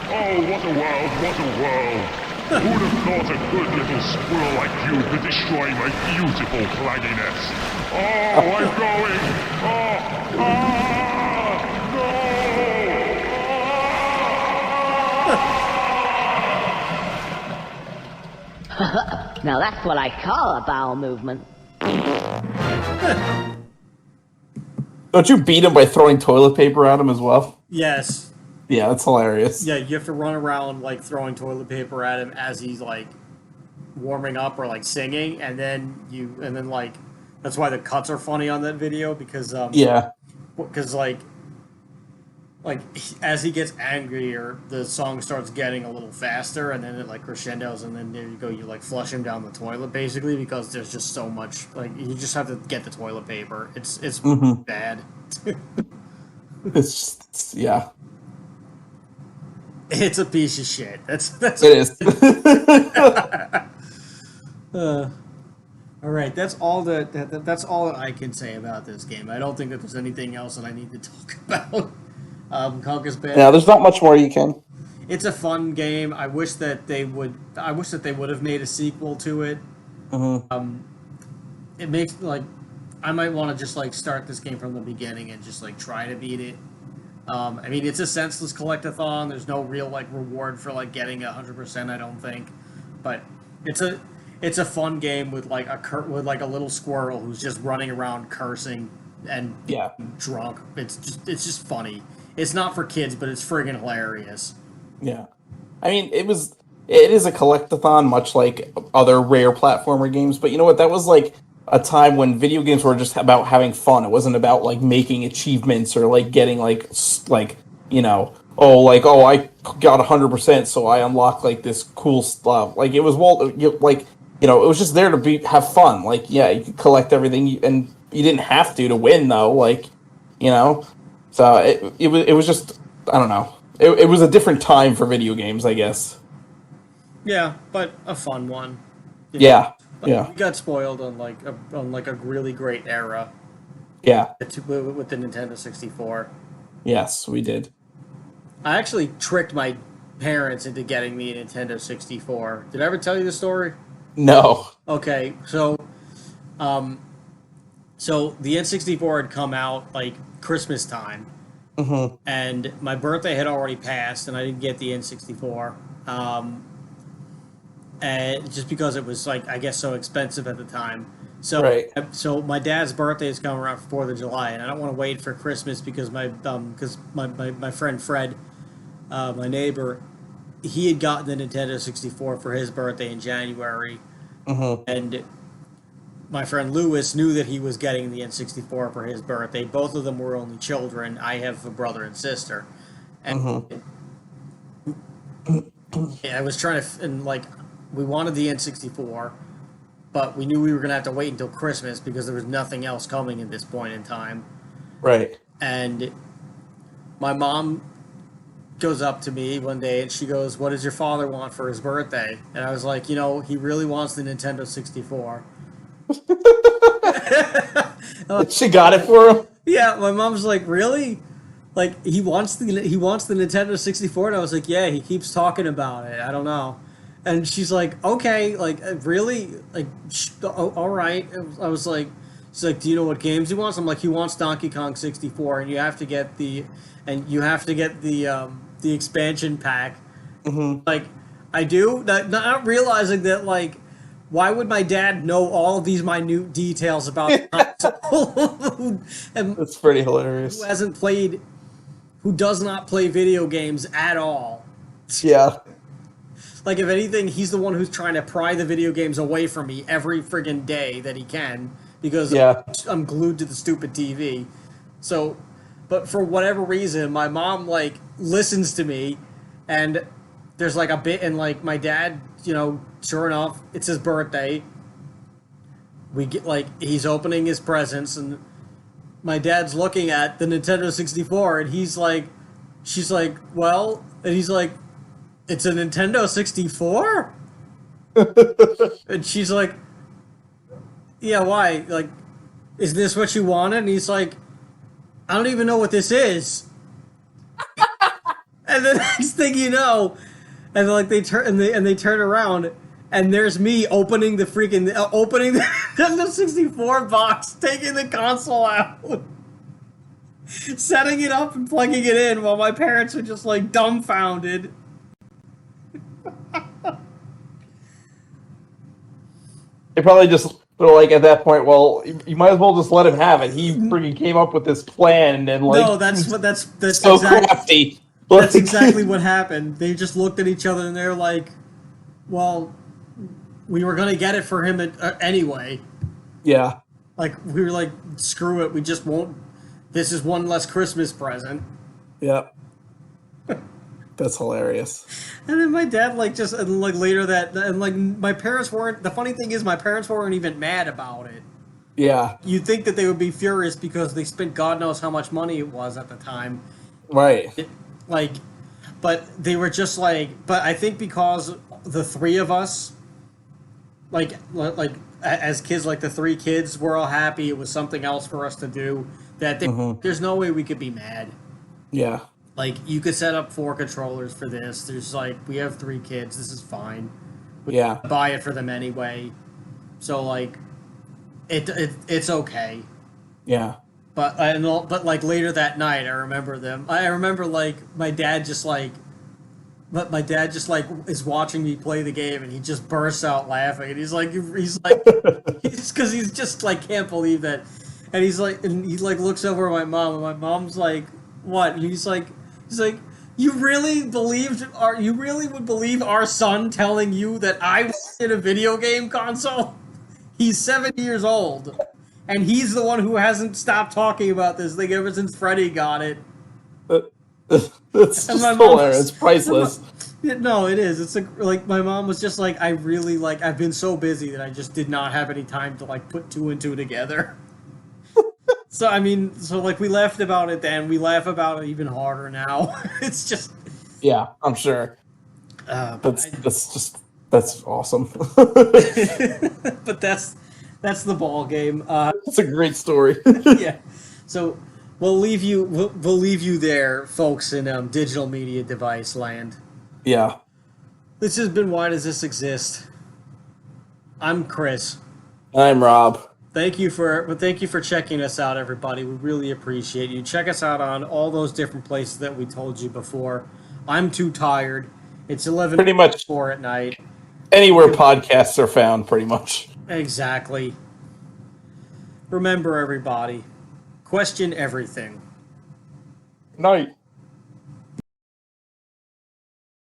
Oh, what a world! What a world! Who'd have thought a good little squirrel like you could destroy my beautiful clagginess? Oh, I'm going! Oh, no! Now that's what I call a bowel movement. Don't you beat him by throwing toilet paper at him as well? Yes. Yeah, that's hilarious. Yeah, you have to run around like throwing toilet paper at him as he's like warming up or like singing, and then like that's why the cuts are funny on that video because Yeah. because like as he gets angrier, the song starts getting a little faster, and then it like crescendos, and then there you go, you like flush him down the toilet basically because there's just so much like you just have to get the toilet paper. It's Mhm. bad. It's just, yeah. It's a piece of shit. That's It is. All right. That's all that's all that I can say about this game. I don't think that there's anything else that I need to talk about. Conker's bad. Yeah, there's not much more you can. It's a fun game. I wish that they would have made a sequel to it. Mm-hmm. It makes like I might want to just like start this game from the beginning and just like try to beat it. I mean, it's a senseless collectathon. There's no real like reward for like getting 100%. I don't think, but it's a fun game with like a little squirrel who's just running around cursing and Yeah. drunk. It's just funny. It's not for kids, but it's friggin' hilarious. Yeah. I mean, it is a collectathon, much like other rare platformer games, but you know what? That was like a time when video games were just about having fun. It wasn't about like making achievements or like getting you know, I got 100%, so I unlocked like this cool stuff. Like it was it was just there to have fun. Like yeah, you could collect everything, and you didn't have to win though. Like you know, so it was just I don't know. It was a different time for video games, I guess. Yeah, but a fun one. Yeah. But Yeah. we got spoiled on a really great era Yeah. with the Nintendo 64. Yes, we did. I actually tricked my parents into getting me a Nintendo 64. Did I ever tell you the story? No. Okay, so the N64 had come out like Christmas time, and my birthday had already passed, and I didn't get the N64. And just because it was like I guess so expensive at the time, So, Right. so my dad's birthday is coming around for 4th of July, and I don't want to wait for Christmas because my friend Fred, my neighbor, he had gotten the Nintendo 64 for his birthday in January, and my friend Lewis knew that he was getting the N64 for his birthday. Both of them were only children. I have a brother and sister, and I was trying to, and like, we wanted the N64, but we knew we were going to have to wait until Christmas because there was nothing else coming at this point in time. Right. And my mom goes up to me one day and she goes, "What does your father want for his birthday?" And I was like, he really wants the Nintendo 64. She got it for him? Yeah, my mom's like, "Really? Like he wants the Nintendo 64?" And I was like, "Yeah, he keeps talking about it. I don't know." And she's like, "Okay, like really? Like all right." I was like, she's like, "Do you know what games he wants?" I'm like, "He wants Donkey Kong 64 and you have to get the expansion pack." Like I do, not realizing that, like, why would my dad know all of these minute details about the console? And That's pretty hilarious. who does not play video games at all. Yeah. Like, if anything, he's the one who's trying to pry the video games away from me every friggin' day that he can because I'm glued to the stupid TV. So, but for whatever reason, my mom, like, listens to me, and there's, like, a bit, and, like, my dad, sure enough, it's his birthday. We get, like, he's opening his presents, and my dad's looking at the Nintendo 64, and she's like, "Well," and he's like, "It's a Nintendo 64?" And she's like, "Yeah, why? Like, is this what you wanted?" And he's like, "I don't even know what this is." And the next thing you know, and like they turn around, and there's me opening the Nintendo 64 box, taking the console out, setting it up and plugging it in while my parents are just like dumbfounded. They probably just were like, at that point, well, you might as well just let him have it. He freaking came up with this plan and like, No, that's so exactly, crafty. that's exactly what happened. They just looked at each other and they're like, "Well, we were gonna get it for him anyway." Yeah. Like, we were like, "Screw it, we just won't. This is one less Christmas present." Yep. That's hilarious. And then my dad, like, just, and like later and like my parents weren't. The funny thing is, my parents weren't even mad about it. Yeah. You'd think that they would be furious because they spent God knows how much money it was at the time. Right. But they were just like, but I think because the three of us, like as kids, like the three kids, were all happy. It was something else for us to do. That there's no way we could be mad. Yeah. Like, you could set up 4 controllers for this. There's like, we have 3 kids. This is fine. We buy it for them anyway. So like, it's okay. Yeah. But like later that night, I remember like my dad just like is watching me play the game, and he just bursts out laughing, and he's like because he's just like can't believe that, and he looks over at my mom, and my mom's like, "What?" And he's like, you really would believe our son telling you that I wanted a video game console? He's 7 years old. And he's the one who hasn't stopped talking about this thing ever since Freddie got it. That's just hilarious. It's priceless. No, it is. It's like my mom was just like, I've been so busy that I just did not have any time to like put 2 and 2 together. So like we laughed about it then. We laugh about it even harder now. It's just. Yeah, I'm sure. That's awesome. But that's the ball game. It's a great story. Yeah. So we'll leave you there, folks, in digital media device land. Yeah. This has been Why Does This Exist? I'm Chris. I'm Rob. Thank you for checking us out, everybody. We really appreciate you. Check us out on all those different places that we told you before. I'm too tired. It's 11 pretty much at night. Anywhere podcasts are found, pretty much. Exactly. remember, everybody, question everything. Night.